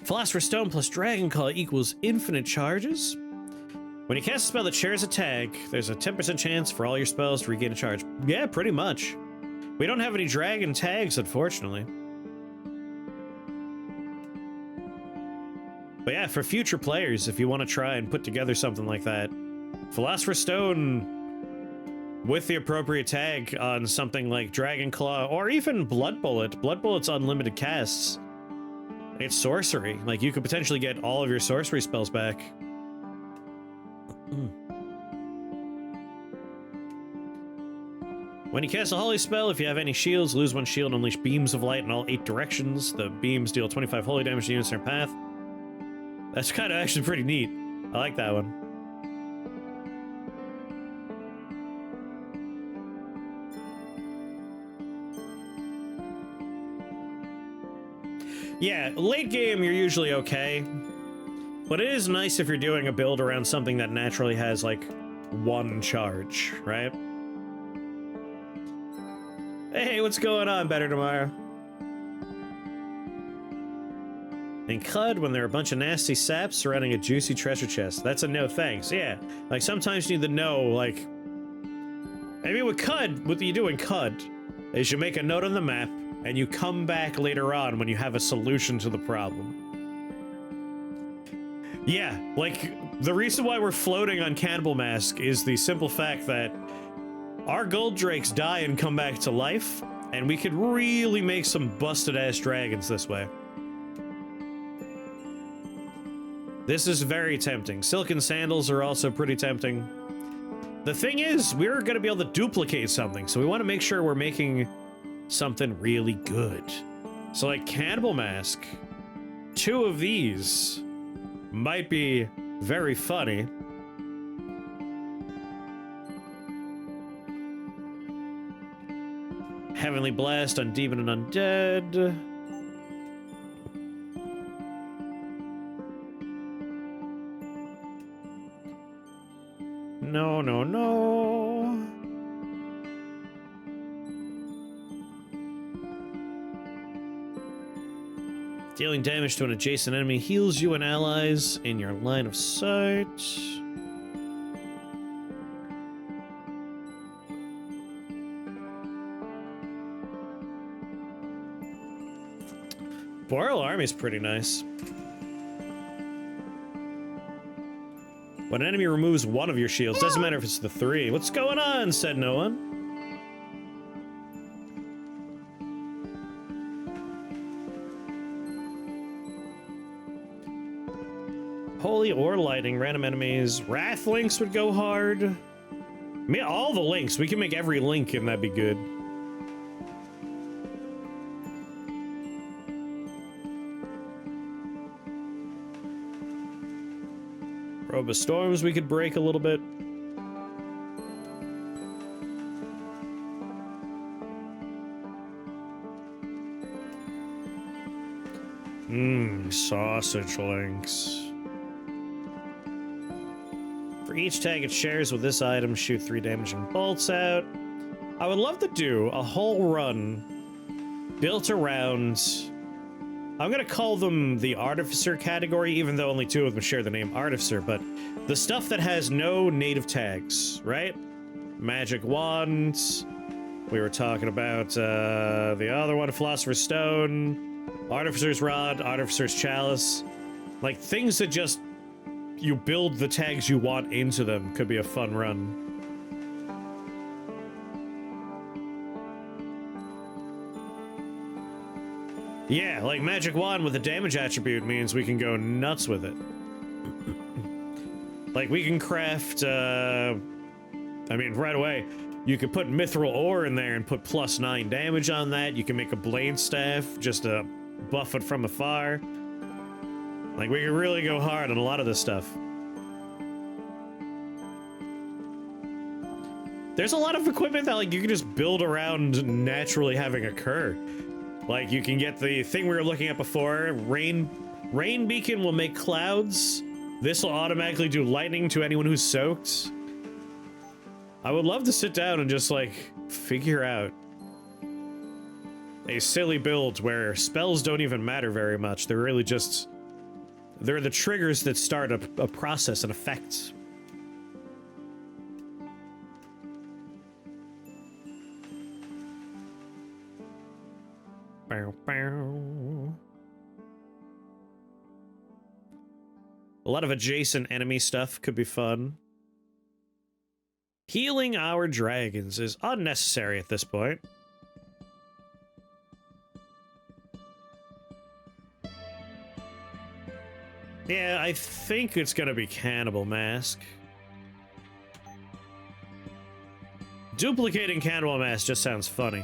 Speaker 1: Philosopher's Stone plus Dragon Claw equals infinite charges. When you cast a spell that shares a tag, there's a 10% chance for all your spells to regain a charge. Yeah, pretty much. We don't have any dragon tags, unfortunately. But yeah, for future players, if you want to try and put together something like that, Philosopher's Stone with the appropriate tag on something like Dragon Claw or even Blood Bullet. Blood Bullet's unlimited casts. It's sorcery. Like, you could potentially get all of your sorcery spells back. When you cast a holy spell, if you have any shields, lose 1 shield and unleash beams of light in all 8 directions. The beams deal 25 holy damage to units in their path. That's kind of actually pretty neat. I like that one. Yeah, late game you're usually okay, but it is nice if you're doing a build around something that naturally has, like, 1 charge, right? Hey, what's going on? Better tomorrow. In CUD, when there are a bunch of nasty saps surrounding a juicy treasure chest. That's a no thanks, yeah. Like, sometimes you need to know, like... Maybe with CUD, what you do in CUD is you make a note on the map, and you come back later on when you have a solution to the problem. Yeah, like, the reason why we're floating on Cannibal Mask is the simple fact that our gold drakes die and come back to life, and we could really make some busted-ass dragons this way. This is very tempting. Silken sandals are also pretty tempting. The thing is, we're gonna be able to duplicate something, so we want to make sure we're making something really good. So, like, Cannibal Mask, 2 of these might be very funny. Heavenly Blast on Demon and Undead. No, no, no. Dealing damage to an adjacent enemy heals you and allies in your line of sight. Boreal Army is pretty nice. When an enemy removes one of your shields, doesn't matter if it's the 3. What's going on? Said no one. Holy or lighting, random enemies. Wrath links would go hard. I mean, all the links. We can make every link and that'd be good. Robe of Storms we could break a little bit. Sausage links. For each tag it shares with this item, shoot 3 damaging bolts out. I would love to do a whole run built around... I'm gonna call them the Artificer category, even though only 2 of them share the name Artificer, but the stuff that has no native tags, right? Magic Wands. We were talking about the other one, Philosopher's Stone, Artificer's Rod, Artificer's Chalice. Like, things that just... you build the tags you want into them could be a fun run. Yeah, like Magic Wand with a damage attribute means we can go nuts with it. Like, we can craft, I mean, right away, you could put Mithril Ore in there and put +9 damage on that. You can make a Blade Staff just to buff it from afar. Like, we can really go hard on a lot of this stuff. There's a lot of equipment that, like, you can just build around naturally having occur. Like, you can get the thing we were looking at before, Rain Beacon will make clouds. This will automatically do lightning to anyone who's soaked. I would love to sit down and just, like, figure out a silly build where spells don't even matter very much. They're really just... they're the triggers that start a process, an effect. Bow, bow. A lot of adjacent enemy stuff could be fun. Healing our dragons is unnecessary at this point. Yeah, I think it's gonna be Cannibal Mask. Duplicating Cannibal Mask just sounds funny.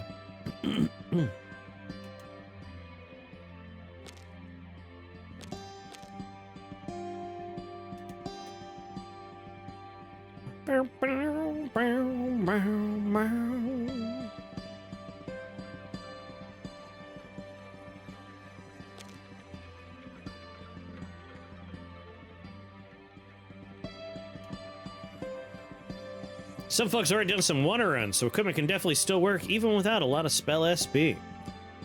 Speaker 1: Some folks already done some Wonder runs, so equipment can definitely still work even without a lot of spell SP. A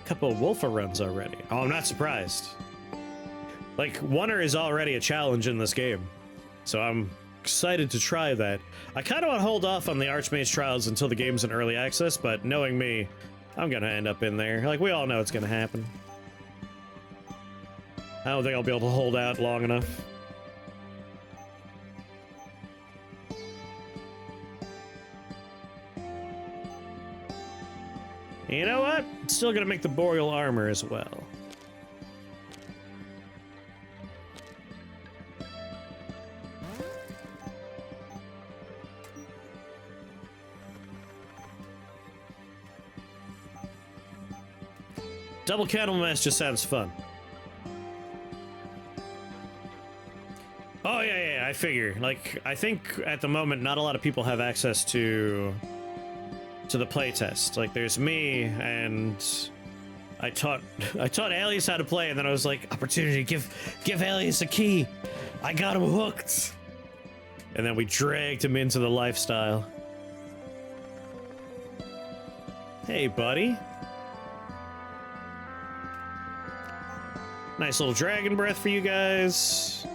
Speaker 1: couple of Wolfer runs already. Oh, I'm not surprised. Like, Wonder is already a challenge in this game, so I'm excited to try that. I kind of want to hold off on the Archmage Trials until the game's in early access, but knowing me, I'm gonna end up in there. Like, we all know it's gonna happen. I don't think I'll be able to hold out long enough. You know what? Still gonna make the Boreal Armor as well. Double Candlemass just sounds fun. Oh, yeah, I figure. Like, I think at the moment, not a lot of people have access to the playtest. Like, there's me, and I taught Alias how to play, and then I was like, opportunity, give Alias a key. I got him hooked. And then we dragged him into the lifestyle. Hey, buddy. Nice little dragon breath for you guys.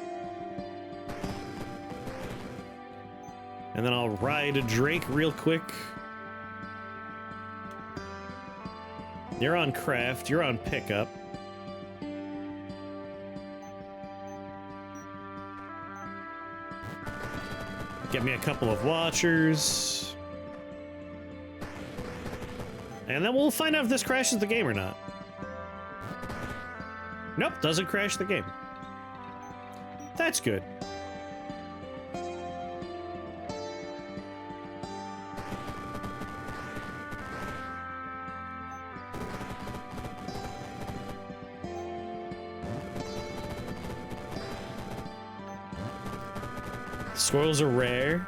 Speaker 1: And then I'll ride a Drake real quick. You're on craft, you're on pickup. Get me a couple of watchers. And then we'll find out if this crashes the game or not. Nope, doesn't crash the game. That's good. Squirrels are rare.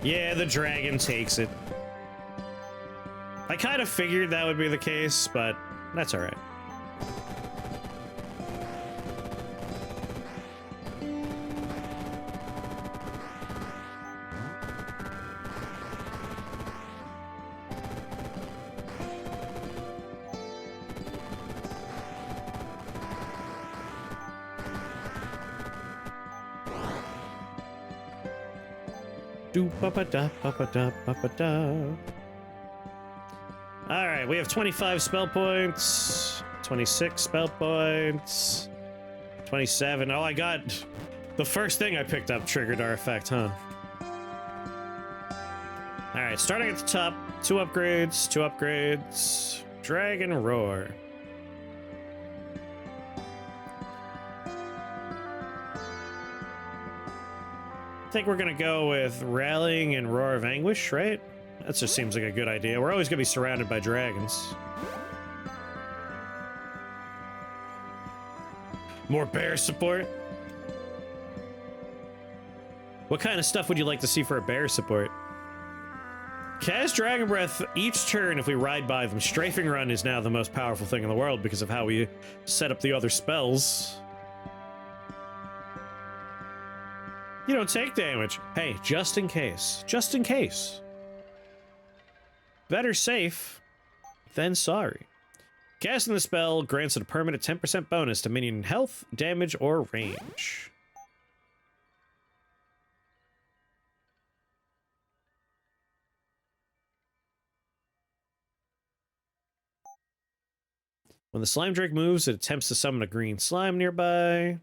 Speaker 1: Yeah, the dragon takes it. I kind of figured that would be the case, but that's all right. Alright, we have 25 spell points, 26 spell points, 27. Oh, I got the first thing I picked up triggered our effect, huh? Alright, starting at the top, two upgrades, Dragon Roar. I think we're gonna go with Rallying and Roar of Anguish, right? That just seems like a good idea. We're always gonna be surrounded by dragons. More bear support? What kind of stuff would you like to see for a bear support? Cast Dragon Breath each turn if we ride by them. Strafing Run is now the most powerful thing in the world because of how we set up the other spells. You don't take damage. Hey, just in case. Just in case. Better safe than sorry. Casting the spell grants it a permanent 10% bonus to minion health, damage, or range. When the slime drake moves, it attempts to summon a green slime nearby.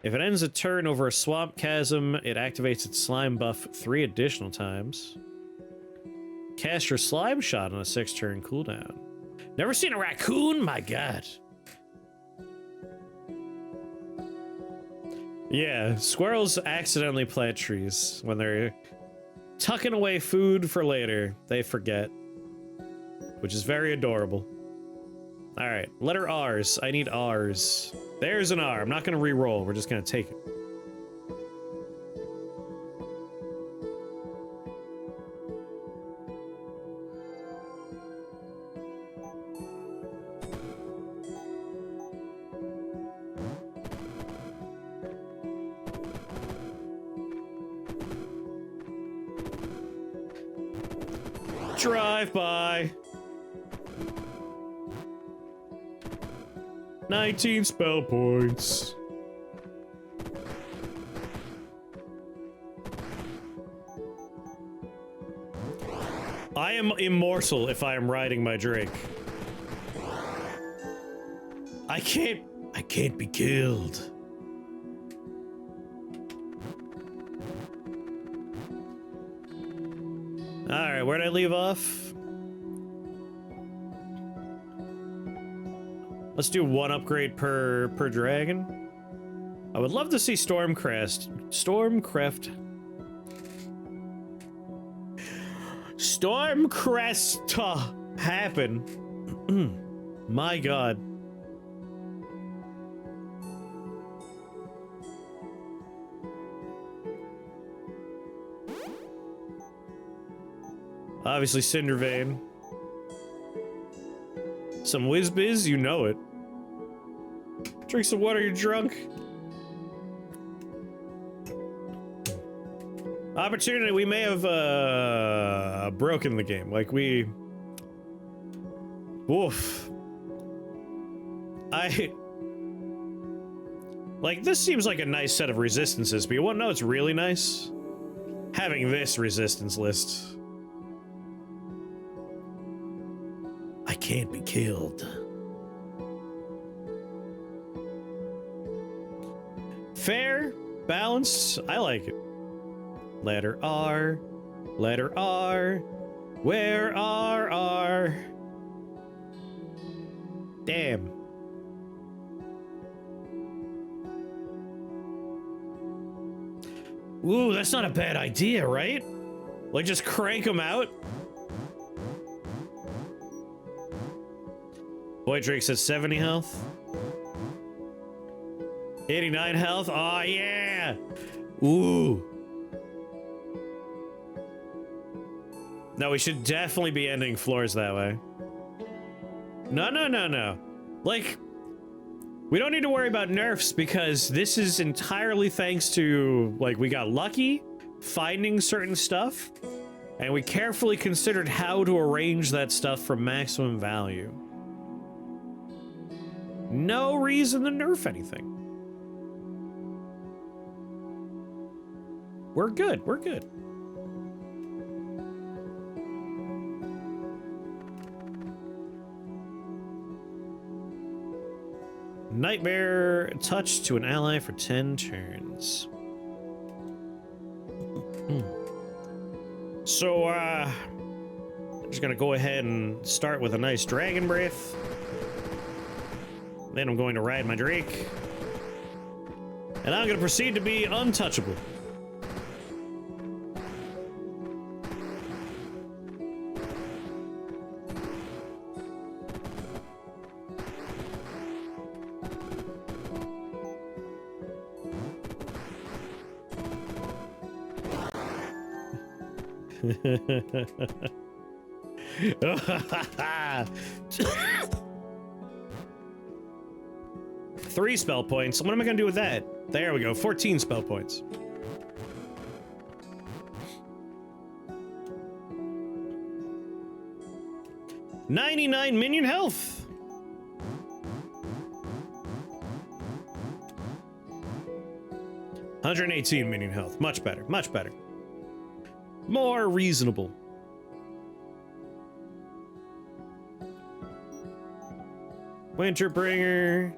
Speaker 1: If it ends a turn over a swamp chasm, it activates its slime buff 3 additional times. Cast your slime shot on a 6-turn cooldown. Never seen a raccoon? My god. Yeah, squirrels accidentally plant trees. When they're tucking away food for later, they forget. Which is very adorable. Alright, letter R's. I need R's. There's an R. I'm not gonna re-roll. We're just gonna take it. Drive by. 19 spell points. I am immortal if I am riding my Drake. I can't be killed. Alright, where'd I leave off? Let's do one upgrade per dragon. I would love to see Stormcrest happen. My god. Obviously Cindervane. Some whiz-biz, you know it. Drink some water, you're drunk. Opportunity, we may have broken the game. Like we... Woof. Like, this seems like a nice set of resistances, but you wanna know what's really nice? Having this resistance list. I can't be killed. Fair, balanced, I like it. Letter R, letter R, where are R? Damn. Ooh, that's not a bad idea, right? Like, just crank them out? Boy, Drake says 70 health. 89 health. Oh, yeah. Ooh. No, we should definitely be ending floors that way. No, no, no, no. Like, we don't need to worry about nerfs because this is entirely thanks to, like, we got lucky finding certain stuff, and we carefully considered how to arrange that stuff for maximum value. No reason to nerf anything. We're good, we're good. Nightmare touch to an ally for 10 turns. So, I'm just gonna go ahead and start with a nice Dragon Breath. Then I'm going to ride my Drake. And I'm gonna proceed to be untouchable. Three spell points. What am I gonna do with that? There we go. 14 spell points. $99 minion health. $118 minion health. Much better. Much better. More reasonable. Winterbringer.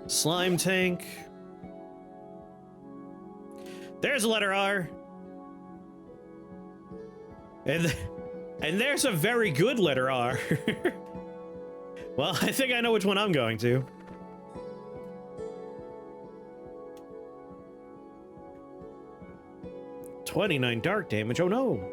Speaker 1: Slime tank. There's a letter R. And there's a very good letter R. Well, I think I know which one I'm going to. $29 dark damage. Oh no.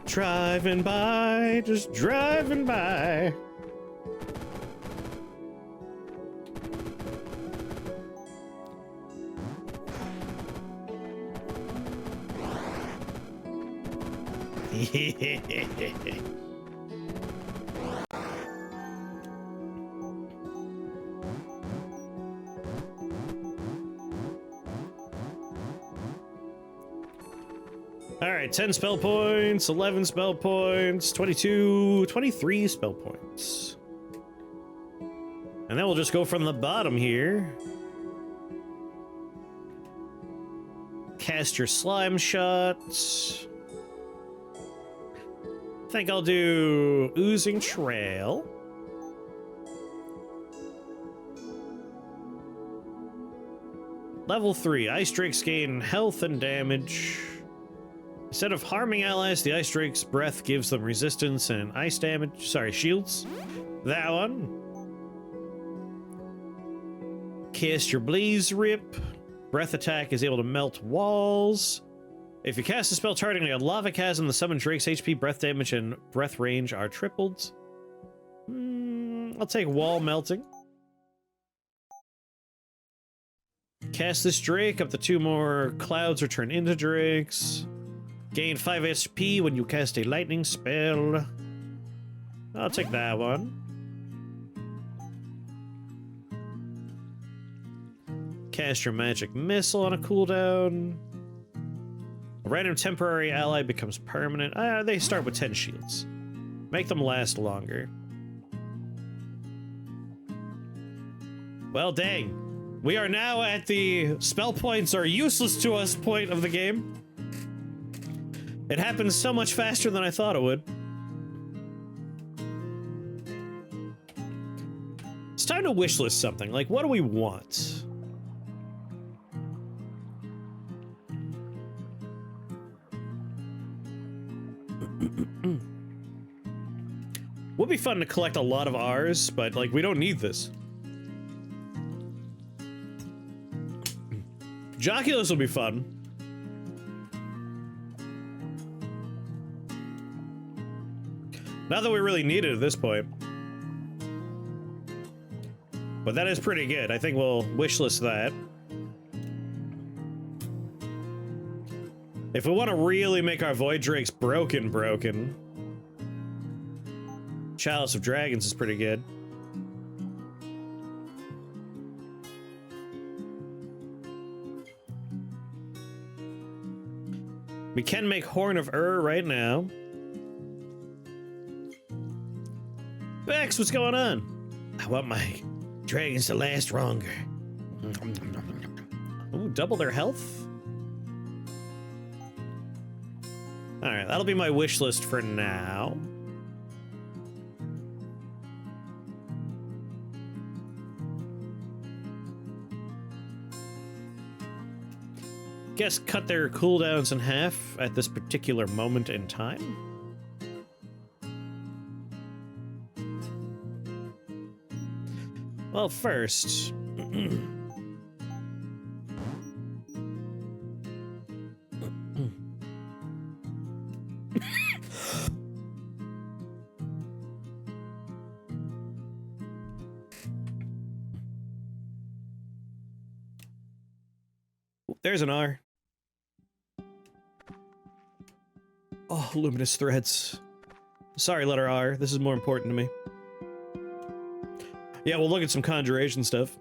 Speaker 1: Driving by, just driving by. Alright, 10 spell points, 11 spell points, 22, 23 spell points. And then we'll just go from the bottom here. Cast your slime shot. I think I'll do Oozing Trail. Level 3, Ice Drakes gain health and damage. Instead of harming allies, the Ice Drake's breath gives them resistance and ice damage. Sorry, shields. That one. Cast your Blaze Rip. Breath attack is able to melt walls. If you cast a spell targeting a lava chasm, the summoned Drake's HP, breath damage, and breath range are tripled. I'll take Wall Melting. Cast this Drake, up to 2 more clouds are turned into Drakes. Gain 5 HP when you cast a lightning spell. I'll take that one. Cast your magic missile on a cooldown. A random temporary ally becomes permanent. They start with 10 shields. Make them last longer. Well, dang. We are now at the spell points are useless to us point of the game. It happens so much faster than I thought it would. It's time to wishlist something. Like, what do we want? Would be fun to collect a lot of R's, but, like, we don't need this. Joculus will be fun. Not that we really need it at this point. But that is pretty good. I think we'll wishlist that. If we want to really make our Void Drakes broken. Chalice of Dragons is pretty good. We can make Horn of right now. Bex, what's going on? I want my dragons to last longer. Ooh, double their health? Alright, that'll be my wish list for now. Guess cut their cooldowns in half at this particular moment in time. Well, first... There's an R. Oh, luminous threads. Sorry, letter R. This is more important to me. Yeah, we'll look at some conjuration stuff.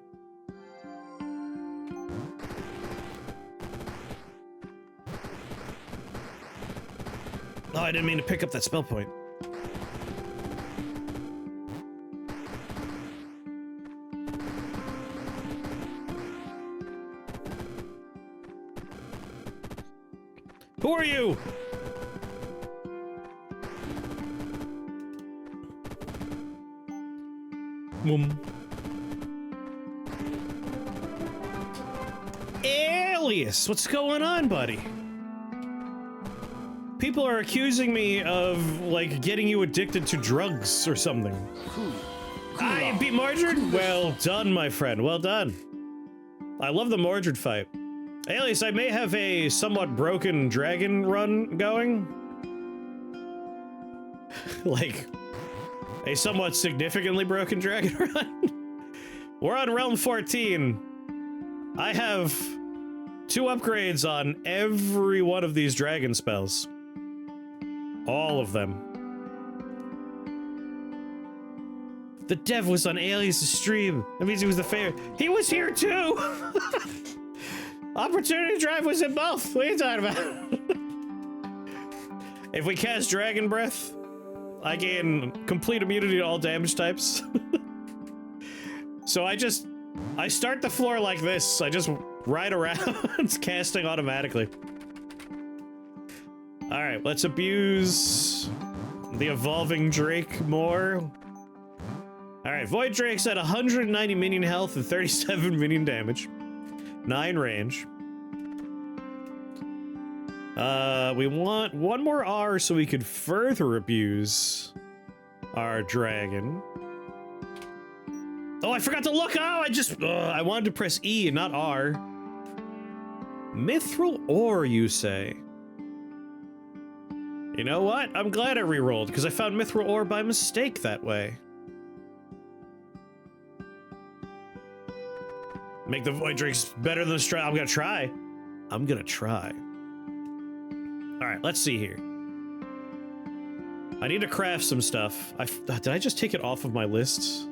Speaker 1: Oh, I didn't mean to pick up that spell point. Who are you? Alias, what's going on, buddy? People are accusing me of, like, getting you addicted to drugs or something. I beat Mordred? Well done, my friend, well done. I love the Mordred fight. Alias, I may have a somewhat broken dragon run going. Like, a somewhat significantly broken dragon run. We're on realm 14. I have 2 upgrades on every one of these dragon spells. All of them. The dev was on Alias' stream. That means he was the favorite. He was here too! Opportunity Drive was in both. What are you talking about? If we cast Dragon Breath, I gain complete immunity to all damage types. So I start the floor like this. I just ride around, casting automatically. Alright, let's abuse the evolving Drake more. Alright, Void Drake's at 190 minion health and 37 minion damage. 9 range. We want one more R so we could further abuse our dragon. Oh, I forgot to look! Oh, I wanted to press E and not R. Mithril ore, you say? You know what? I'm glad I rerolled, because I found Mithril ore by mistake that way. Make the Void Drakes better than the Strike. I'm gonna try. I'm gonna try. Alright, let's see here. I need to craft some stuff. Did I just take it off of my list?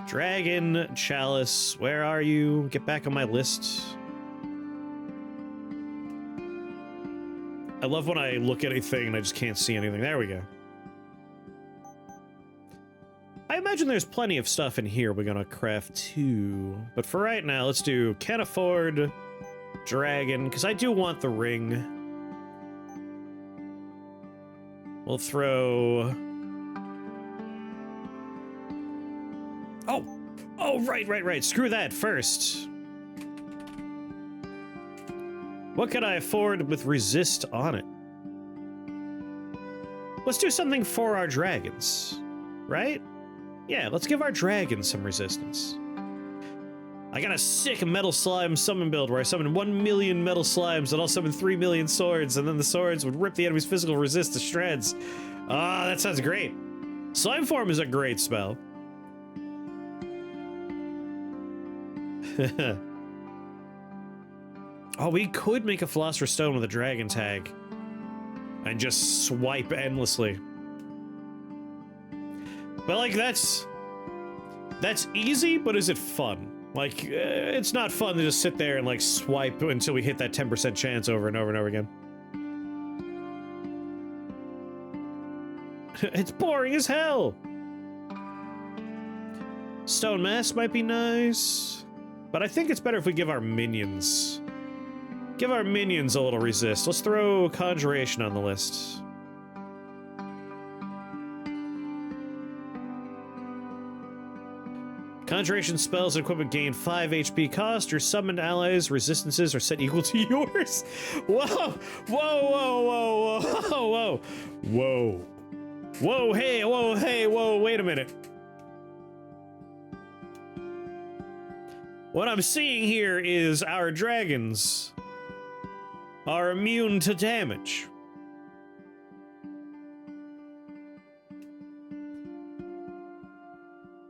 Speaker 1: Dragon, Chalice, where are you? Get back on my list. I love when I look at a thing and I just can't see anything. There we go. I imagine there's plenty of stuff in here we're gonna craft too. But for right now, let's do can't afford dragon, because I do want the ring. We'll throw... Oh, right. Screw that first. What could I afford with resist on it? Let's do something for our dragons, right? Yeah, let's give our dragons some resistance. I got a sick metal slime summon build where I summon 1 million metal slimes and I'll summon 3 million swords, and then the swords would rip the enemy's physical resist to shreds. Ah, that sounds great. Slime form is a great spell. Oh, we could make a Philosopher's Stone with a dragon tag and just swipe endlessly. But like that's easy, but is it fun? Like, it's not fun to just sit there and like swipe until we hit that 10% chance over and over and over again. It's boring as hell. Stone Mask might be nice, but I think it's better if we give our minions a little resist. Let's throw Conjuration on the list. Conjuration spells and equipment gain 5 HP cost. Your summoned allies' resistances are set equal to yours. Whoa! Whoa, wait a minute. What I'm seeing here is our dragons are immune to damage.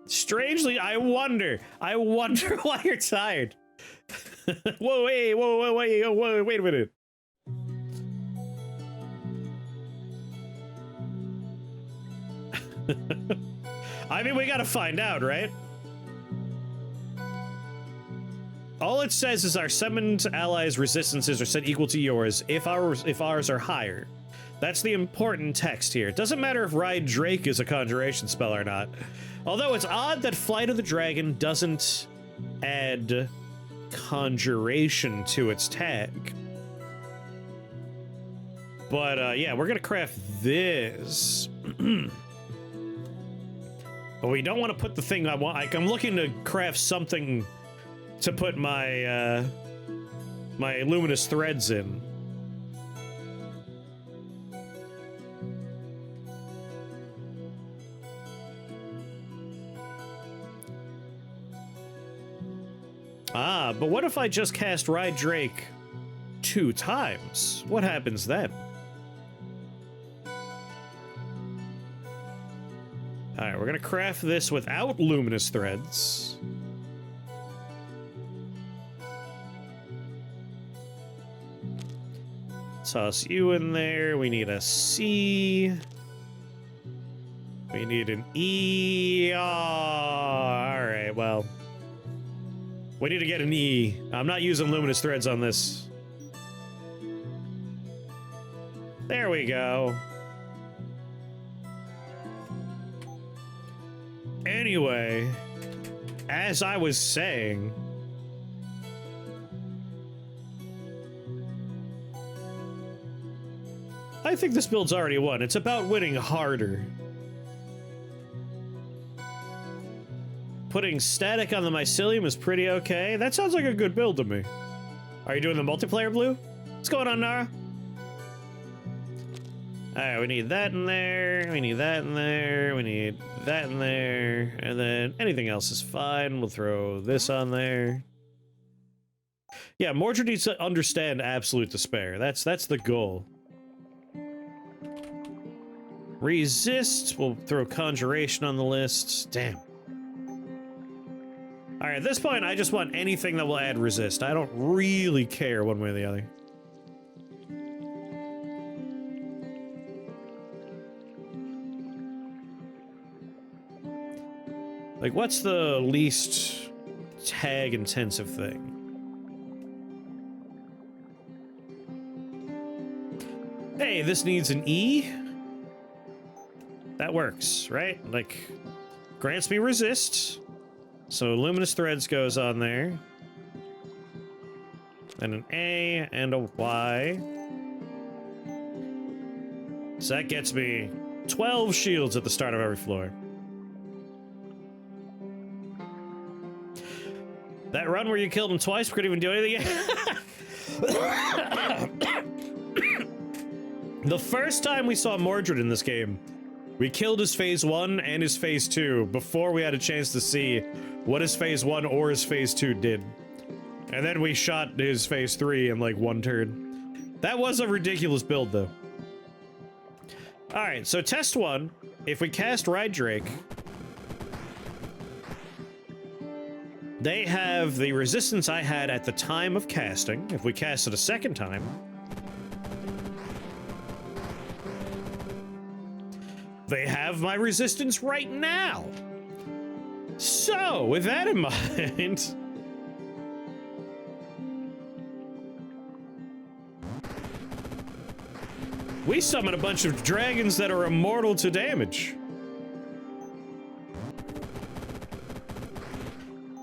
Speaker 1: Strangely, I wonder why you're tired. Whoa, wait a minute. I mean, we gotta find out, right? All it says is our summoned allies' resistances are set equal to yours if ours are higher. That's the important text here. It doesn't matter if Ride Drake is a conjuration spell or not. Although it's odd that Flight of the Dragon doesn't add conjuration to its tag. But yeah, we're gonna craft this. But we don't want to put the thing I want. Like, I'm looking to craft something to put my my luminous threads in. Ah, but what if I just cast Ride Drake 2 times? What happens then? Alright, we're gonna craft this without luminous threads. toss you in there. We need a C. We need an E. Oh, all right, well. We need to get an E. I'm not using luminous threads on this. There we go. Anyway, as I was saying, I think this build's already won. It's about winning harder. Putting static on the mycelium is pretty okay. That sounds like a good build to me. Are you doing the multiplayer, Blue? What's going on, Nara? Alright, we need that in there, we need that in there, we need that in there, and then anything else is fine. We'll throw this on there. Yeah, Mordred needs to understand absolute despair. That's the goal. Resist, we'll throw conjuration on the list. Damn. Alright, at this point, I just want anything that will add resist. I don't really care one way or the other. Like, what's the least tag-intensive thing? Hey, this needs an E? That works, right? Like, grants me resist. So luminous threads goes on there. Then an A and a Y. So that gets me 12 shields at the start of every floor. That run where you killed him twice, we couldn't even do anything yet. The first time we saw Mordred in this game, we killed his phase 1 and his phase 2 before we had a chance to see what his phase 1 or his phase 2 did. And then we shot his phase 3 in like one turn. That was a ridiculous build though. Alright, so test 1. If we cast Ride Drake, they have the resistance I had at the time of casting. If we cast it a second time, they have my resistance right now. So, with that in mind, we summon a bunch of dragons that are immortal to damage.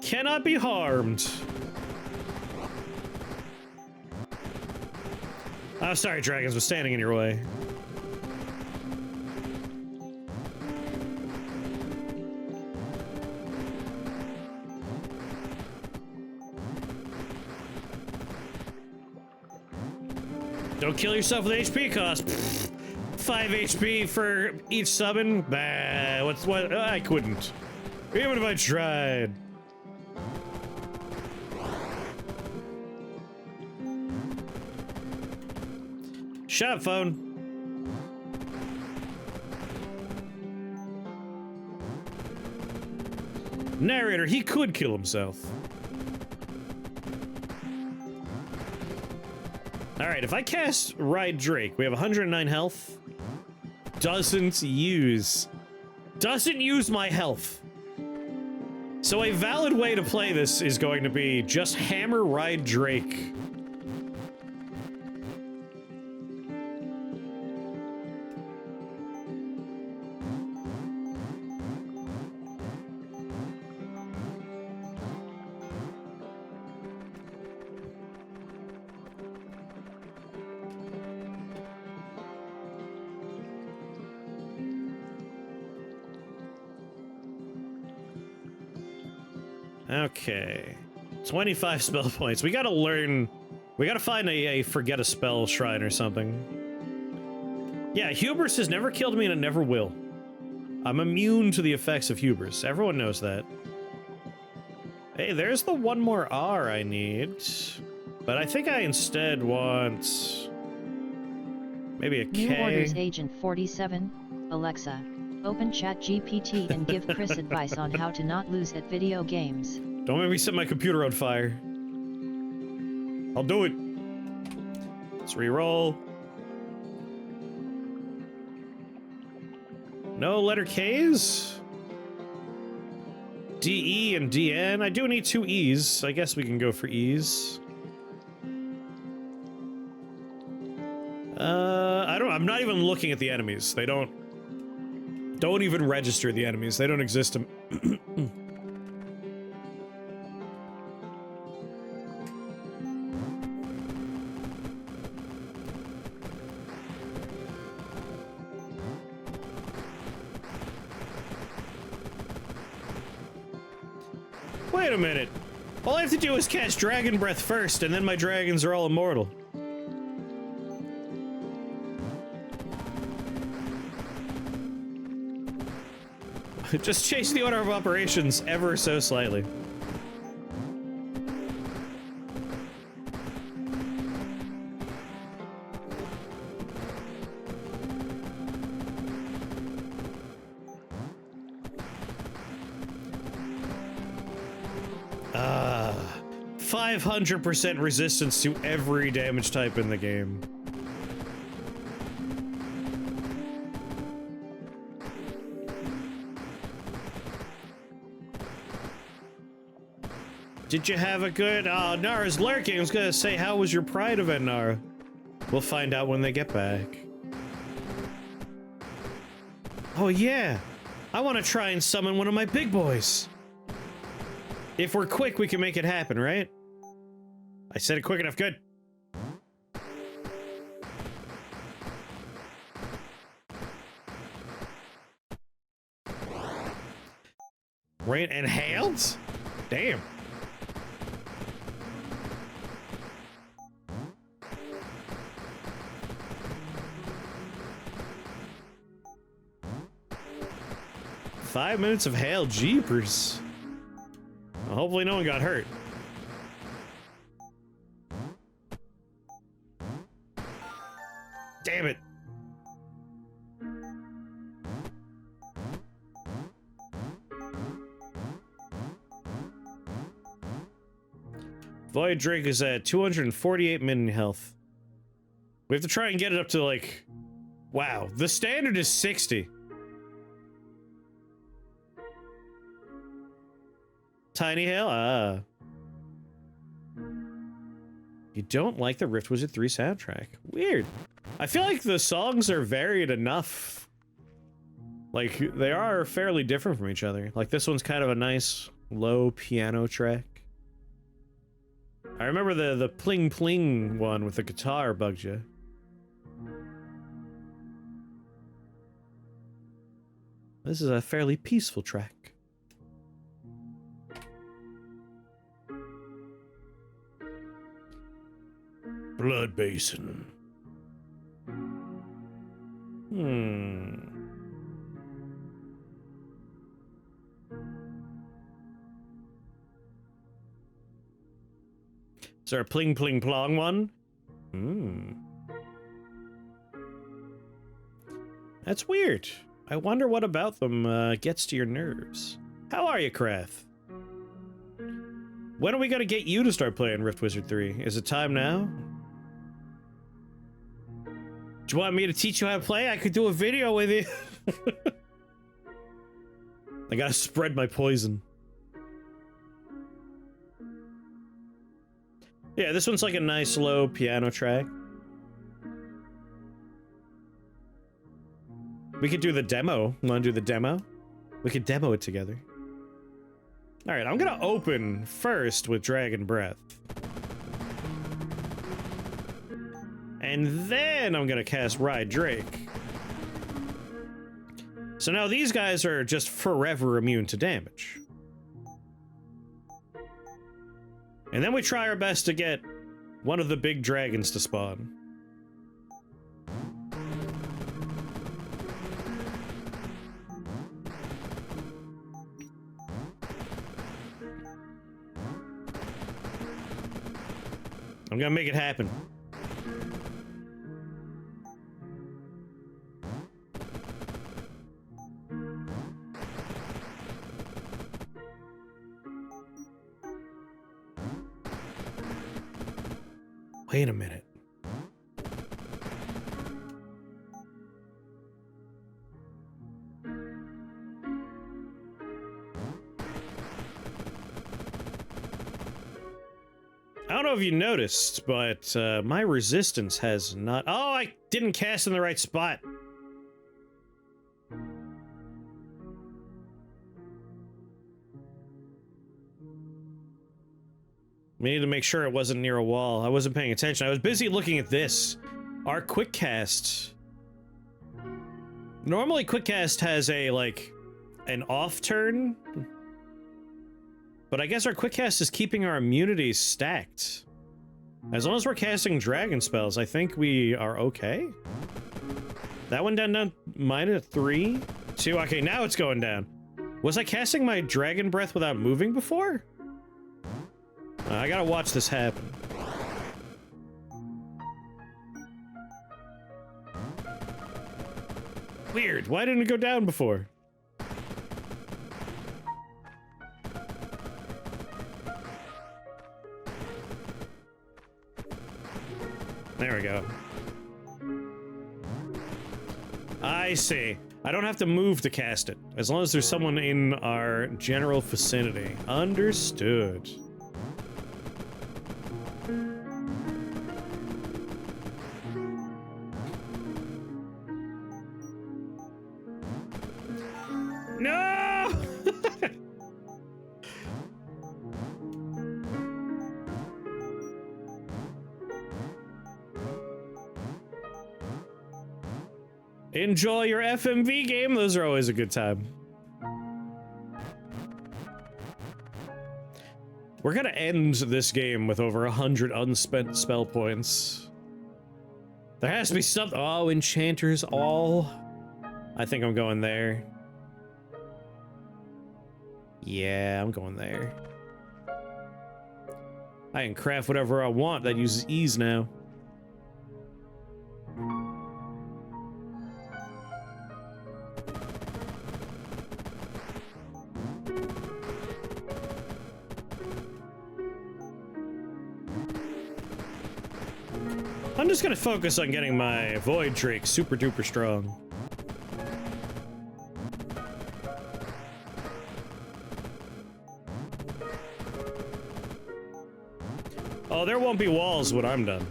Speaker 1: Cannot be harmed. Oh, sorry, dragons was standing in your way. Don't kill yourself with HP cost. 5 HP for each summon? Bah, what? I couldn't. Even if I tried. Shut up, phone. Narrator, he could kill himself. Alright, if I cast Ride Drake, we have 109 health. Doesn't use my health. So a valid way to play this is going to be just hammer Ride Drake. Okay. 25 spell points. We gotta learn... We gotta find a forget a spell shrine or something. Yeah, hubris has never killed me and it never will. I'm immune to the effects of hubris. Everyone knows that. Hey, there's the one more R I need. But I think I instead want... maybe a K.
Speaker 2: New orders Agent 47. Alexa, open ChatGPT and give Chris advice on how to not lose at video games.
Speaker 1: Don't make me set my computer on fire. I'll do it. Let's re-roll. No letter K's? DE and DN? I do need 2 E's. I guess we can go for E's. I'm not even looking at the enemies. They don't even register the enemies. They don't exist. Wait a minute. All I have to do is catch Dragon Breath first, and then my dragons are all immortal. Just change the order of operations ever so slightly. Ah, 500% resistance to every damage type in the game. Did you have a good... Nara's lurking. I was gonna say, how was your Pride event, Nara? We'll find out when they get back. Oh yeah! I want to try and summon one of my big boys! If we're quick, we can make it happen, right? I said it quick enough, good. Rain inhaled? Damn. Five minutes of hail, jeepers. Well, hopefully no one got hurt. Damn it. Void Drake is at 248 min health. We have to try and get it up to like... Wow, the standard is 60. Tiny Hail? Ah. You don't like the Rift Wizard 3 soundtrack? Weird. I feel like the songs are varied enough. Like, they are fairly different from each other. Like, this one's kind of a nice, low piano track. I remember the pling pling one with the guitar bugged you. This is a fairly peaceful track. Blood Basin. Is there a pling pling plong one? That's weird. I wonder what about them gets to your nerves. How are you, Krath? When are we gonna get you to start playing Rift Wizard 3? Is it time now? Do you want me to teach you how to play? I could do a video with you. I gotta spread my poison. Yeah, this one's like a nice low piano track. We could do the demo. Wanna do the demo? We could demo it together. Alright, I'm gonna open first with Dragon Breath. And then I'm gonna cast Ride Drake. So now these guys are just forever immune to damage. And then we try our best to get one of the big dragons to spawn. I'm gonna make it happen. Wait a minute. I don't know if you noticed, but my resistance has not... Oh, I didn't cast in the right spot. We need to make sure it wasn't near a wall. I wasn't paying attention. I was busy looking at this. Our quick cast. Normally quick cast has a, like, an off turn. But I guess our quick cast is keeping our immunities stacked. As long as we're casting dragon spells, I think we are okay. That one down to -3, 2. Okay, now it's going down. Was I casting my dragon breath without moving before? I gotta watch this happen. Weird. Why didn't it go down before? There we go. I see. I don't have to move to cast it, as long as there's someone in our general vicinity. Understood. No! Enjoy your FMV game. Those are always a good time. We're gonna end this game with over 100 unspent spell points. There has to be something. Oh, Enchanter's All. I think I'm going there. Yeah, I'm going there. I can craft whatever I want that uses ease now. I'm just gonna focus on getting my Void Drake super duper strong. Oh, there won't be walls when I'm done.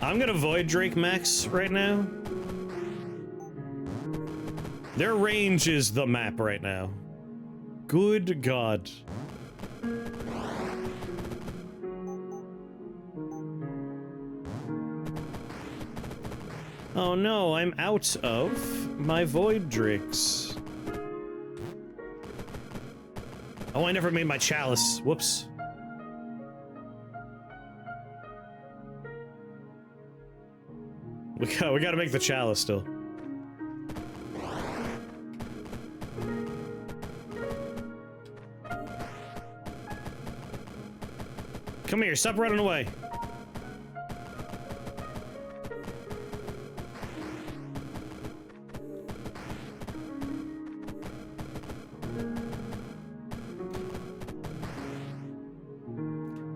Speaker 1: I'm gonna Void Drake max right now. Their range is the map right now. Good God. Oh no, I'm out of my Void Drakes. Oh, I never made my chalice. Whoops. We gotta make the chalice still. Come here, stop running away.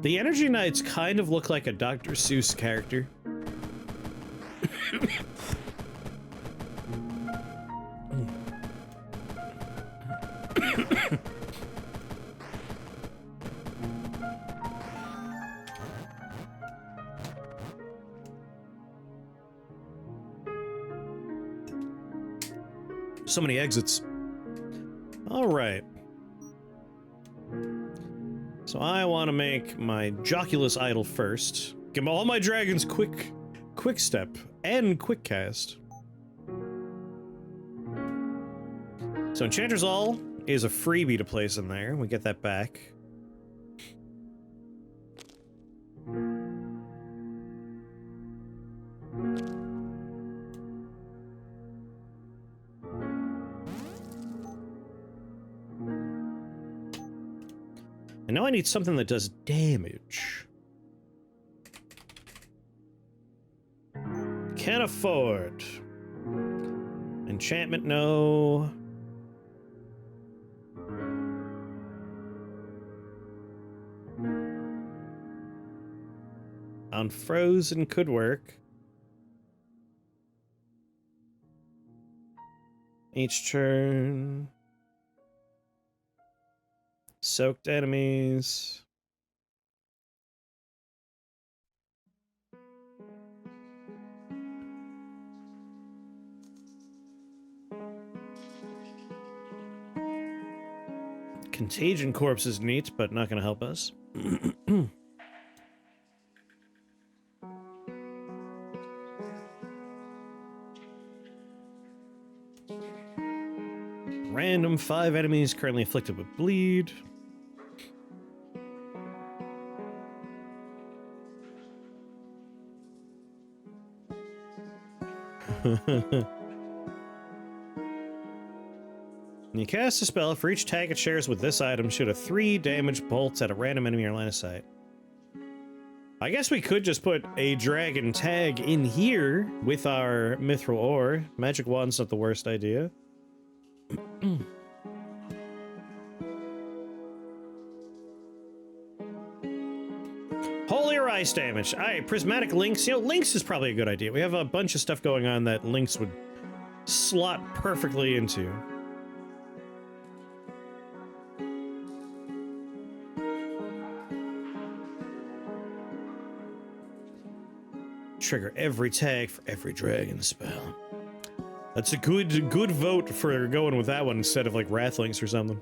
Speaker 1: The Energy Knights kind of look like a Dr. Seuss character. So many exits. All right. So I want to make my Joculus Idol first. Give all my dragons quick step and quick cast. So Enchanter's All is a freebie to place in there. We get that back. And now I need something that does damage. Can't afford. Enchantment, no. Unfrozen could work. Each turn. Soaked enemies. Contagion corpse is neat, but not going to help us. Random 5 enemies currently afflicted with bleed. When you cast a spell, for each tag it shares with this item, shoot a 3 damage bolts at a random enemy or line of sight. I guess we could just put a dragon tag in here with our mithril ore. Magic wand's not the worst idea. Holy or ice damage. Alright, prismatic links. You know, links is probably a good idea. We have a bunch of stuff going on that links would slot perfectly into. Trigger every tag for every dragon spell. That's a good vote for going with that one instead of like Wrathlinks or something.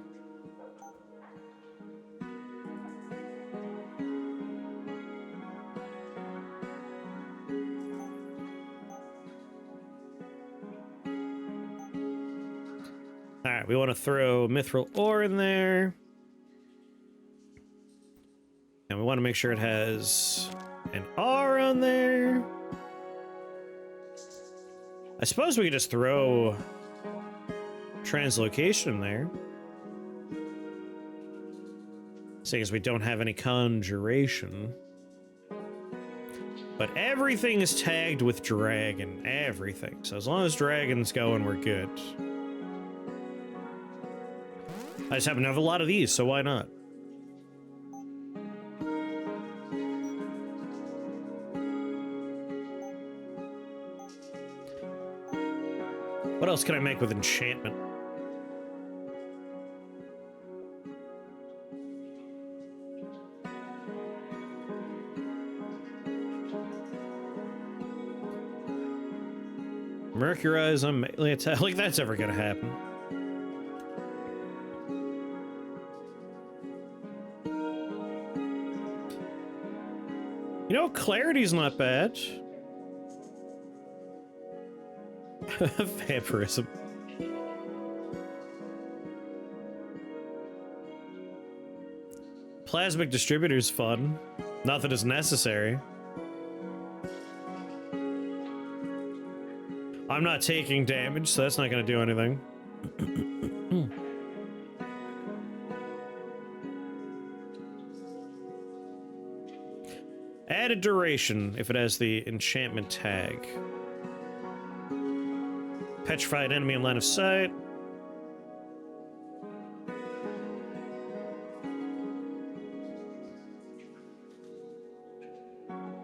Speaker 1: Alright, we want to throw mithril ore in there. And we want to make sure it has an R on there. I suppose we could just throw translocation in there. Seeing as we don't have any conjuration. But everything is tagged with dragon. Everything. So as long as dragon's going, we're good. I just happen to have a lot of these, so why not? What else can I make with enchantment? Mercurize on melee attack. Like that's ever gonna happen. You know, clarity's not bad. Vampirism. Plasmic distributor's fun. Not that it's necessary. I'm not taking damage, so that's not going to do anything. Added duration if it has the enchantment tag. Petrified enemy in line of sight.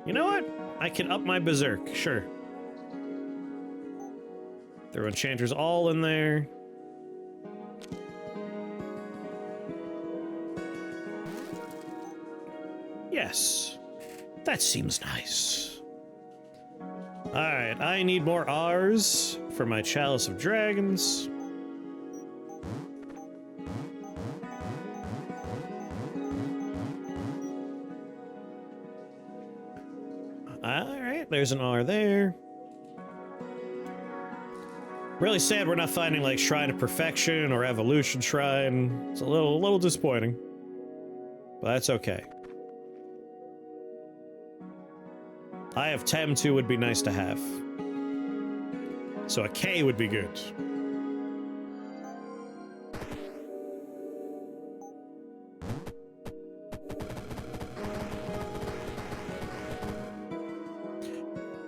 Speaker 1: You know what? I can up my berserk, sure. Throw enchanters all in there. Yes. That seems nice. Alright, I need more R's for my Chalice of Dragons. Alright, there's an R there. Really sad we're not finding like Shrine of Perfection or Evolution Shrine. It's a little disappointing. But that's okay. I have Tem 2 would be nice to have. So a K would be good.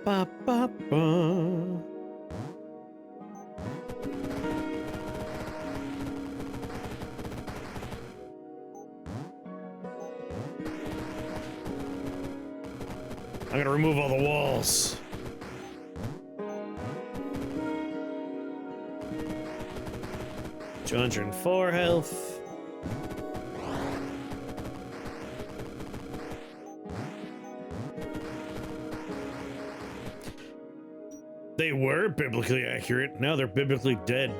Speaker 1: Ba ba ba. I'm gonna remove all the walls. 204 health. They were biblically accurate. Now they're biblically dead.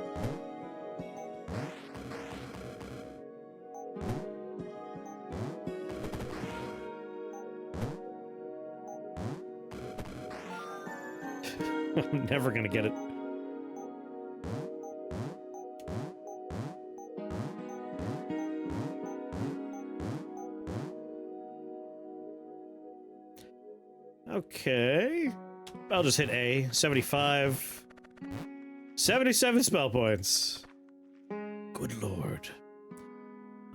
Speaker 1: I'm never gonna get it. Okay. I'll just hit A. 75. 77 spell points. Good lord.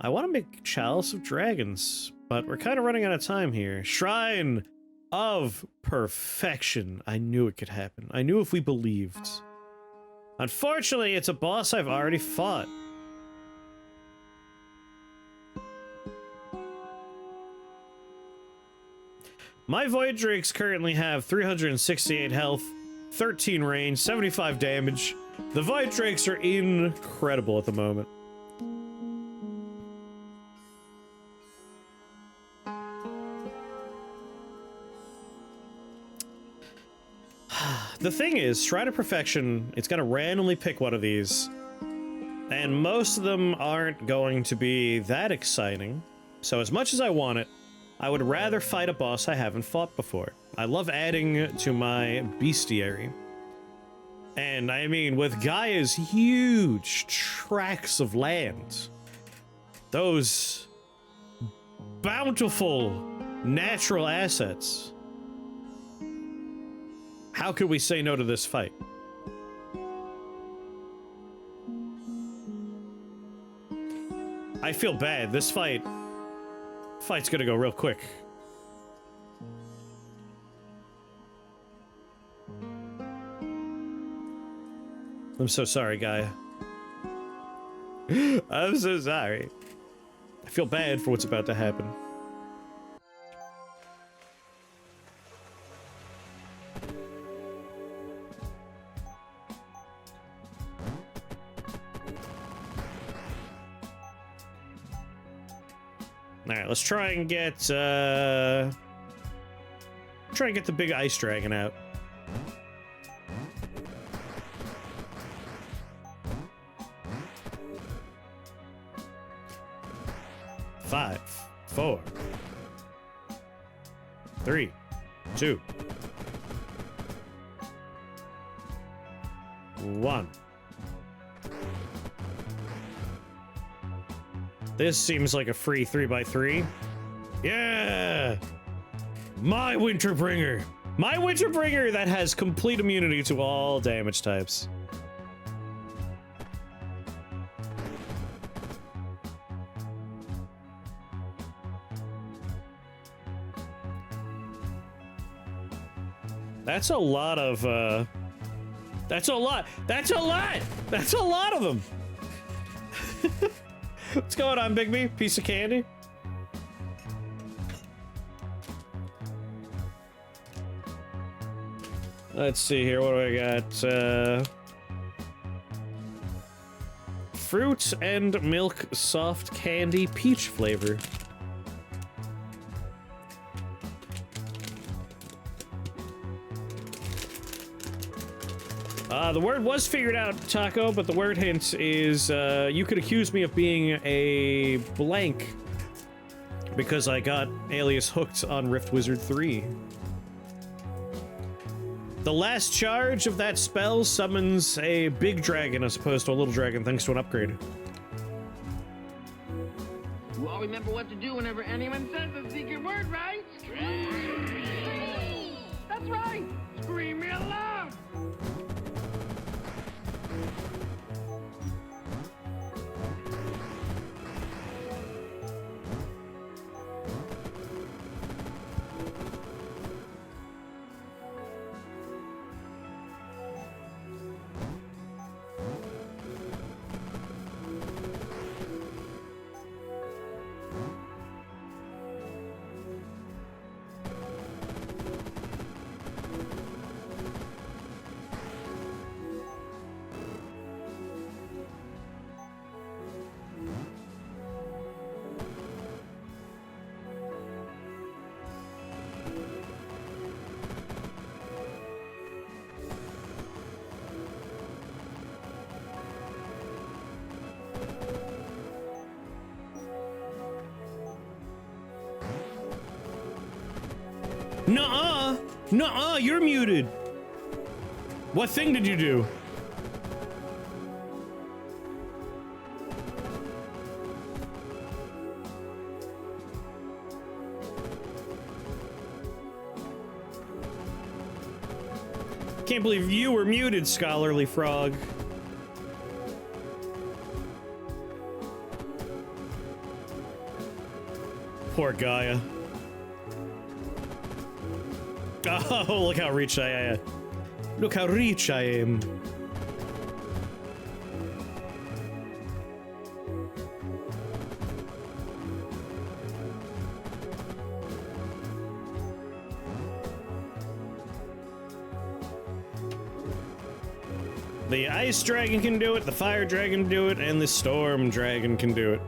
Speaker 1: I want to make Chalice of Dragons, but we're kind of running out of time here. Shrine of Perfection. I knew it could happen. I knew if we believed. Unfortunately, it's a boss I've already fought. My Void Drakes currently have 368 health, 13 range, 75 damage. The Void Drakes are incredible at the moment. The thing is, Shrine of Perfection, it's gonna randomly pick one of these, and most of them aren't going to be that exciting. So as much as I want it, I would rather fight a boss I haven't fought before. I love adding to my bestiary. And I mean, with Gaia's huge tracts of land, those bountiful natural assets, how could we say no to this fight? I feel bad. This fight's gonna go real quick. I'm so sorry, Gaia. I'm so sorry. I feel bad for what's about to happen. Alright, let's try and get the big ice dragon out. Five, 4, 3, 2, 1. This seems like a free 3x3. Yeah! My Winterbringer! My Winterbringer that has complete immunity to all damage types. That's a lot of, that's a lot! That's a lot! That's a lot of them! What's going on, Bigby? Piece of candy? Let's see here, what do I got? Fruit and milk soft candy peach flavor. The word was figured out, Taco, but the word hint is, you could accuse me of being a blank because I got Alias hooked on Rift Wizard 3. The last charge of that spell summons a big dragon as opposed to a little dragon thanks to an upgrade.
Speaker 3: You all remember what to do whenever anyone says the secret word, right? Scream! That's right! Scream real loud!
Speaker 1: Nuh-uh! Nuh-uh, you're muted! What thing did you do? Can't believe you were muted, Scholarly Frog. Poor Gaia. Oh, look how rich I am. Look how rich I am. The ice dragon can do it, the fire dragon can do it, and the storm dragon can do it.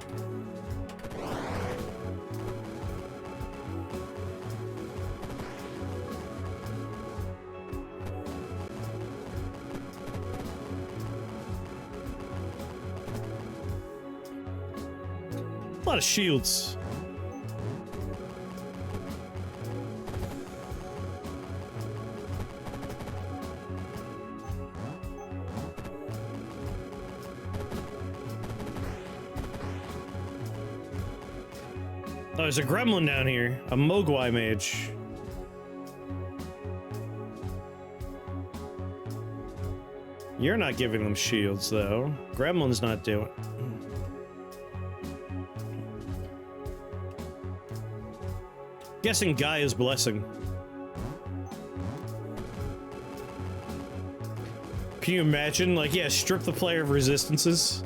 Speaker 1: A lot of shields. Oh, there's a gremlin down here. A Mogwai mage. You're not giving them shields, though. Gremlin's not doing. Guessing Gaia's blessing. Can you imagine? Like, yeah, strip the player of resistances.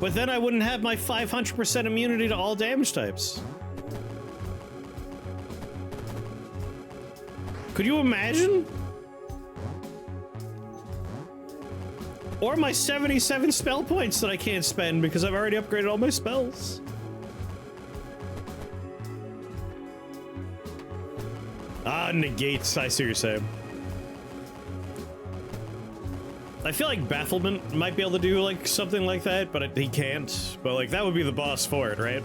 Speaker 1: But then I wouldn't have my 500% immunity to all damage types. Could you imagine? Or my 77 spell points that I can't spend because I've already upgraded all my spells. Ah, negates. I see what you're saying. I feel like Bafflement might be able to do, like, something like that, but he can't. But, like, that would be the boss for it, right?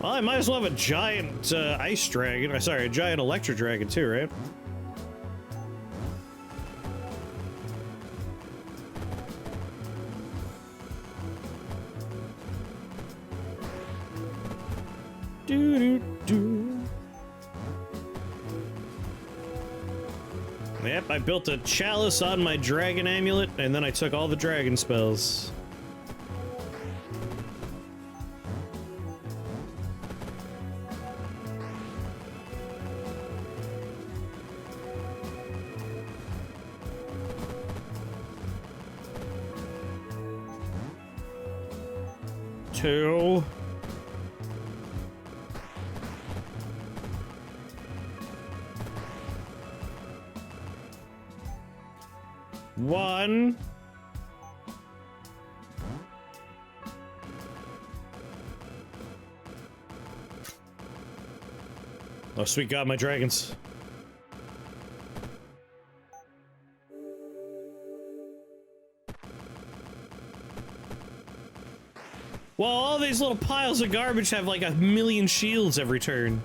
Speaker 1: Well, I might as well have a giant, ice dragon. Sorry, a giant electro dragon, too, right? Do-do-do. Yep, I built a chalice on my dragon amulet, and then I took all the dragon spells. Two. One. Oh, sweet God, my dragons. Well, all these little piles of garbage have like 1,000,000 shields every turn.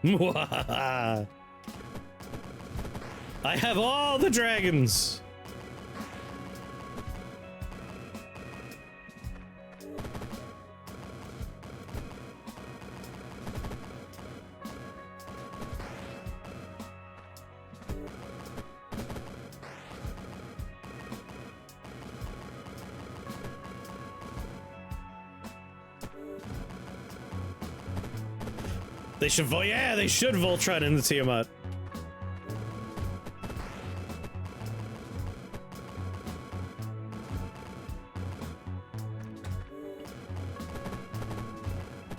Speaker 1: I have all the dragons. They should yeah, they should Voltron into Tiamat.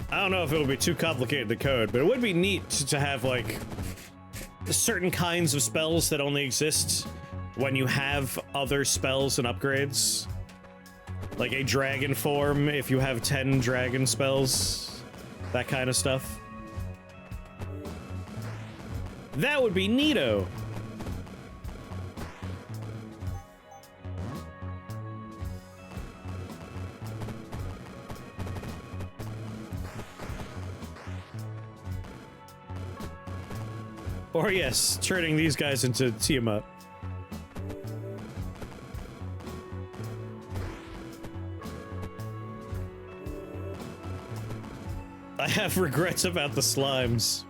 Speaker 1: I don't know if it'll be too complicated to code, but it would be neat to have, like, certain kinds of spells that only exist when you have other spells and upgrades. Like a dragon form if you have 10 dragon spells. That kind of stuff. That would be neato. Or yes, turning these guys into Tiamat. I have regrets about the slimes.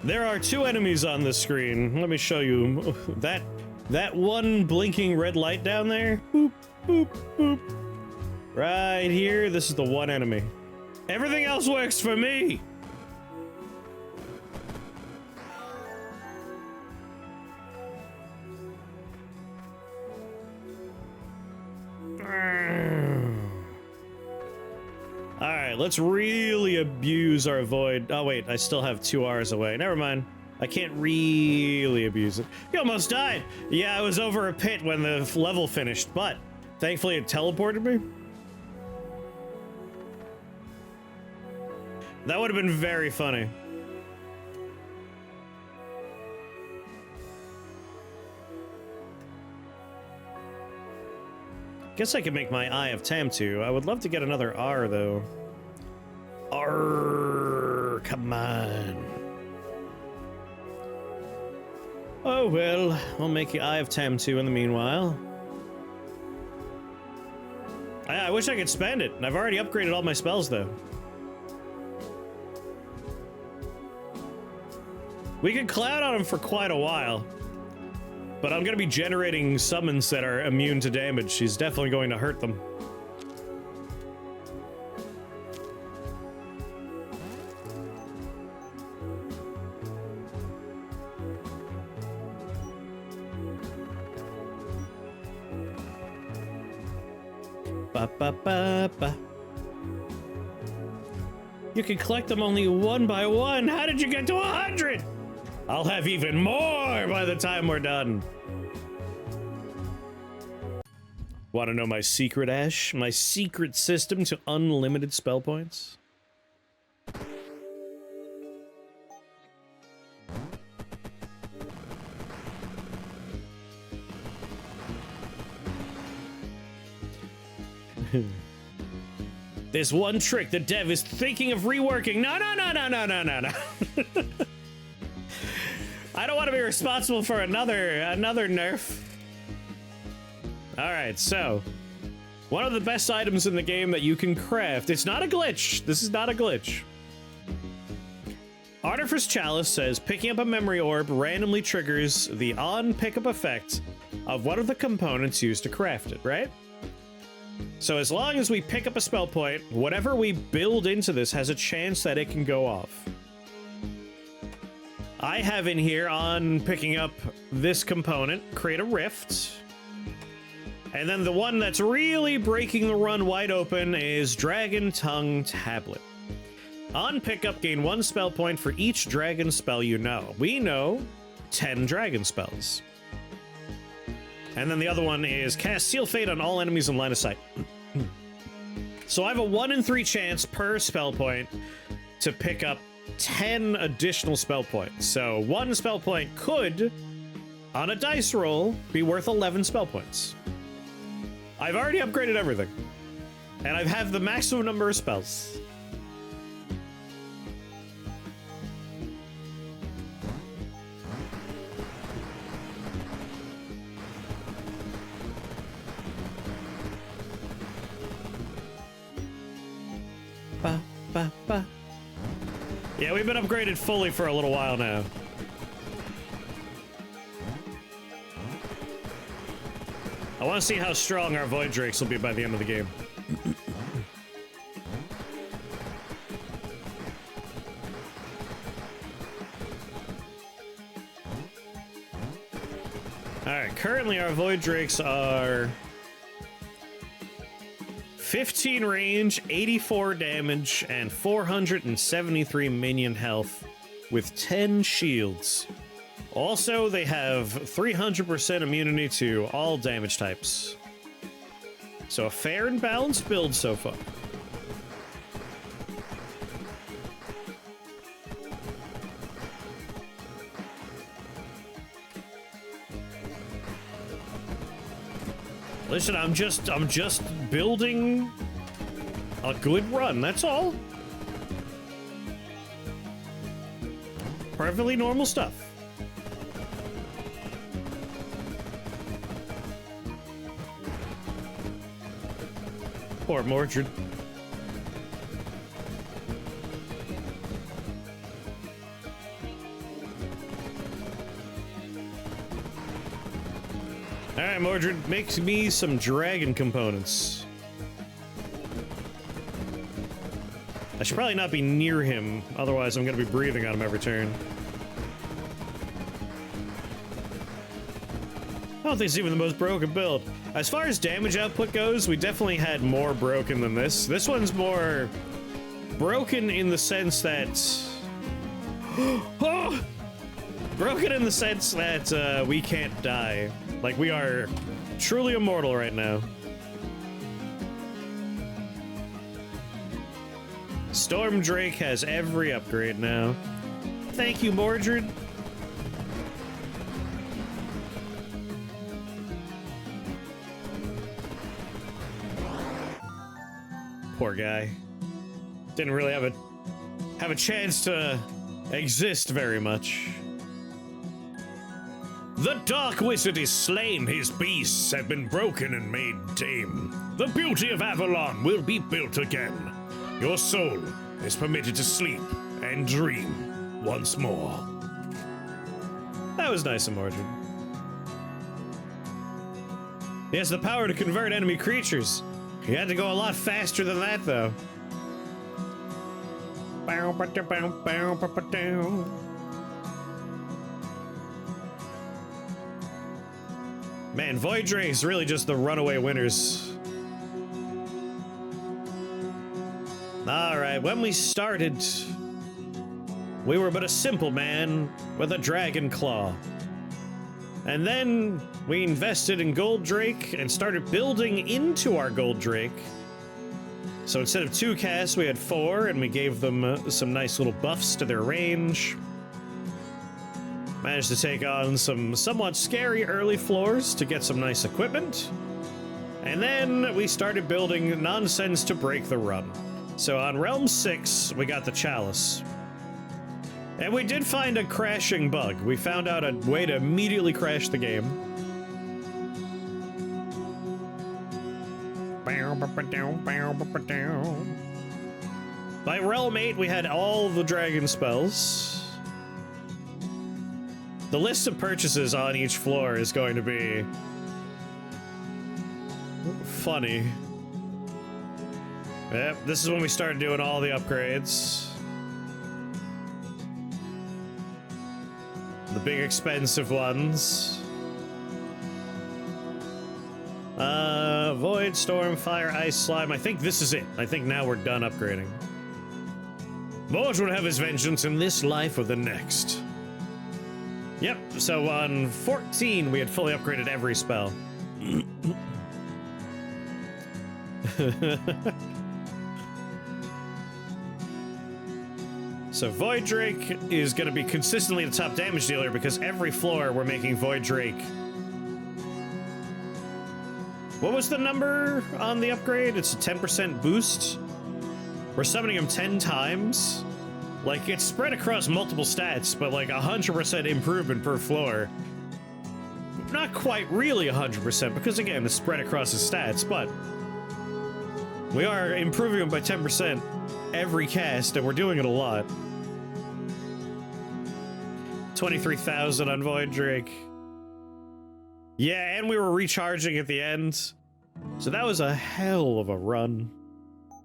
Speaker 1: There are two enemies on the screen. Let me show you. That one blinking red light down there. Boop, boop, boop. Right here, this is the one enemy. Everything else works for me. Alright, let's really abuse our void. Oh wait, I still have 2 hours away. Never mind. I can't really abuse it. You almost died! Yeah, I was over a pit when the level finished, but thankfully it teleported me. That would have been very funny. Guess I could make my Eye of Tamtu. I would love to get another R, though. R, come on. Oh well, I'll make the Eye of Tamtu in the meanwhile. I wish I could spend it. I've already upgraded all my spells, though. We could cloud on him for quite a while. But I'm gonna be generating summons that are immune to damage. She's definitely going to hurt them. Ba ba ba ba. You can collect them only one by one. How did you get to 100? I'll have even more by the time we're done. Want to know my secret, Ash? My secret system to unlimited spell points? There's one trick the dev is thinking of reworking. No. I don't want to be responsible for another nerf. Alright, so one of the best items in the game that you can craft. It's not a glitch. This is not a glitch. Artificer's Chalice says picking up a memory orb randomly triggers the on pickup effect of one of the components used to craft it, right? So as long as we pick up a spell point, whatever we build into this has a chance that it can go off. I have in here on picking up this component, create a rift. And then the one that's really breaking the run wide open is Dragon Tongue Tablet. On pickup, gain 1 spell point for each dragon spell you know. We know 10 dragon spells. And then the other one is cast Seal Fate on all enemies in line of sight. So I have a 1 in 3 chance per spell point to pick up 10 additional spell points. So 1 spell point could, on a dice roll, be worth 11 spell points. I've already upgraded everything. And I have the maximum number of spells. Ba, ba, ba. Yeah, we've been upgraded fully for a little while now. I want to see how strong our Void Drakes will be by the end of the game. Alright, currently our Void Drakes are 15 range, 84 damage, and 473 minion health with 10 shields. Also, they have 300% immunity to all damage types. So a fair and balanced build so far. Listen, I'm just building a good run, that's all. Perfectly normal stuff. Poor Mordred. Alright, Mordred, make me some dragon components. I should probably not be near him, otherwise I'm gonna be breathing on him every turn. I don't think it's even the most broken build. As far as damage output goes, we definitely had more broken than this. This one's more broken in the sense that... oh! Broken in the sense that we can't die. Like, we are truly immortal right now. Storm Drake has every upgrade now. Thank you, Mordred. Poor guy. Didn't really have a chance to exist very much. The Dark Wizard is slain, his beasts have been broken and made tame. The beauty of Avalon will be built again. Your soul is permitted to sleep and dream once more. That was nice of Mordred. He has the power to convert enemy creatures. He had to go a lot faster than that, though. Man, Void Drake's really just the runaway winners. Alright, when we started, we were but a simple man with a dragon claw. And then we invested in Gold Drake and started building into our Gold Drake. So instead of 2 casts, we had 4, and we gave them some nice little buffs to their range. Managed to take on some somewhat scary early floors to get some nice equipment. And then we started building nonsense to break the run. So on Realm 6, we got the Chalice. And we did find a crashing bug. We found out a way to immediately crash the game. By Realm 8, we had all the dragon spells. The list of purchases on each floor is going to be funny. Yep, this is when we started doing all the upgrades. The big expensive ones. Void, Storm, Fire, Ice, Slime. I think this is it. I think now we're done upgrading. Mordred will have his vengeance in this life or the next. Yep, so on 14, we had fully upgraded every spell. So Void Drake is going to be consistently the top damage dealer because every floor we're making Void Drake. What was the number on the upgrade? It's a 10% boost. We're summoning him 10 times. Like, it's spread across multiple stats, but like 100% improvement per floor. Not quite really 100%, because again, it's spread across his stats, but we are improving him by 10% every cast, and we're doing it a lot. 23,000 on Void Drake. Yeah, and we were recharging at the end. So that was a hell of a run.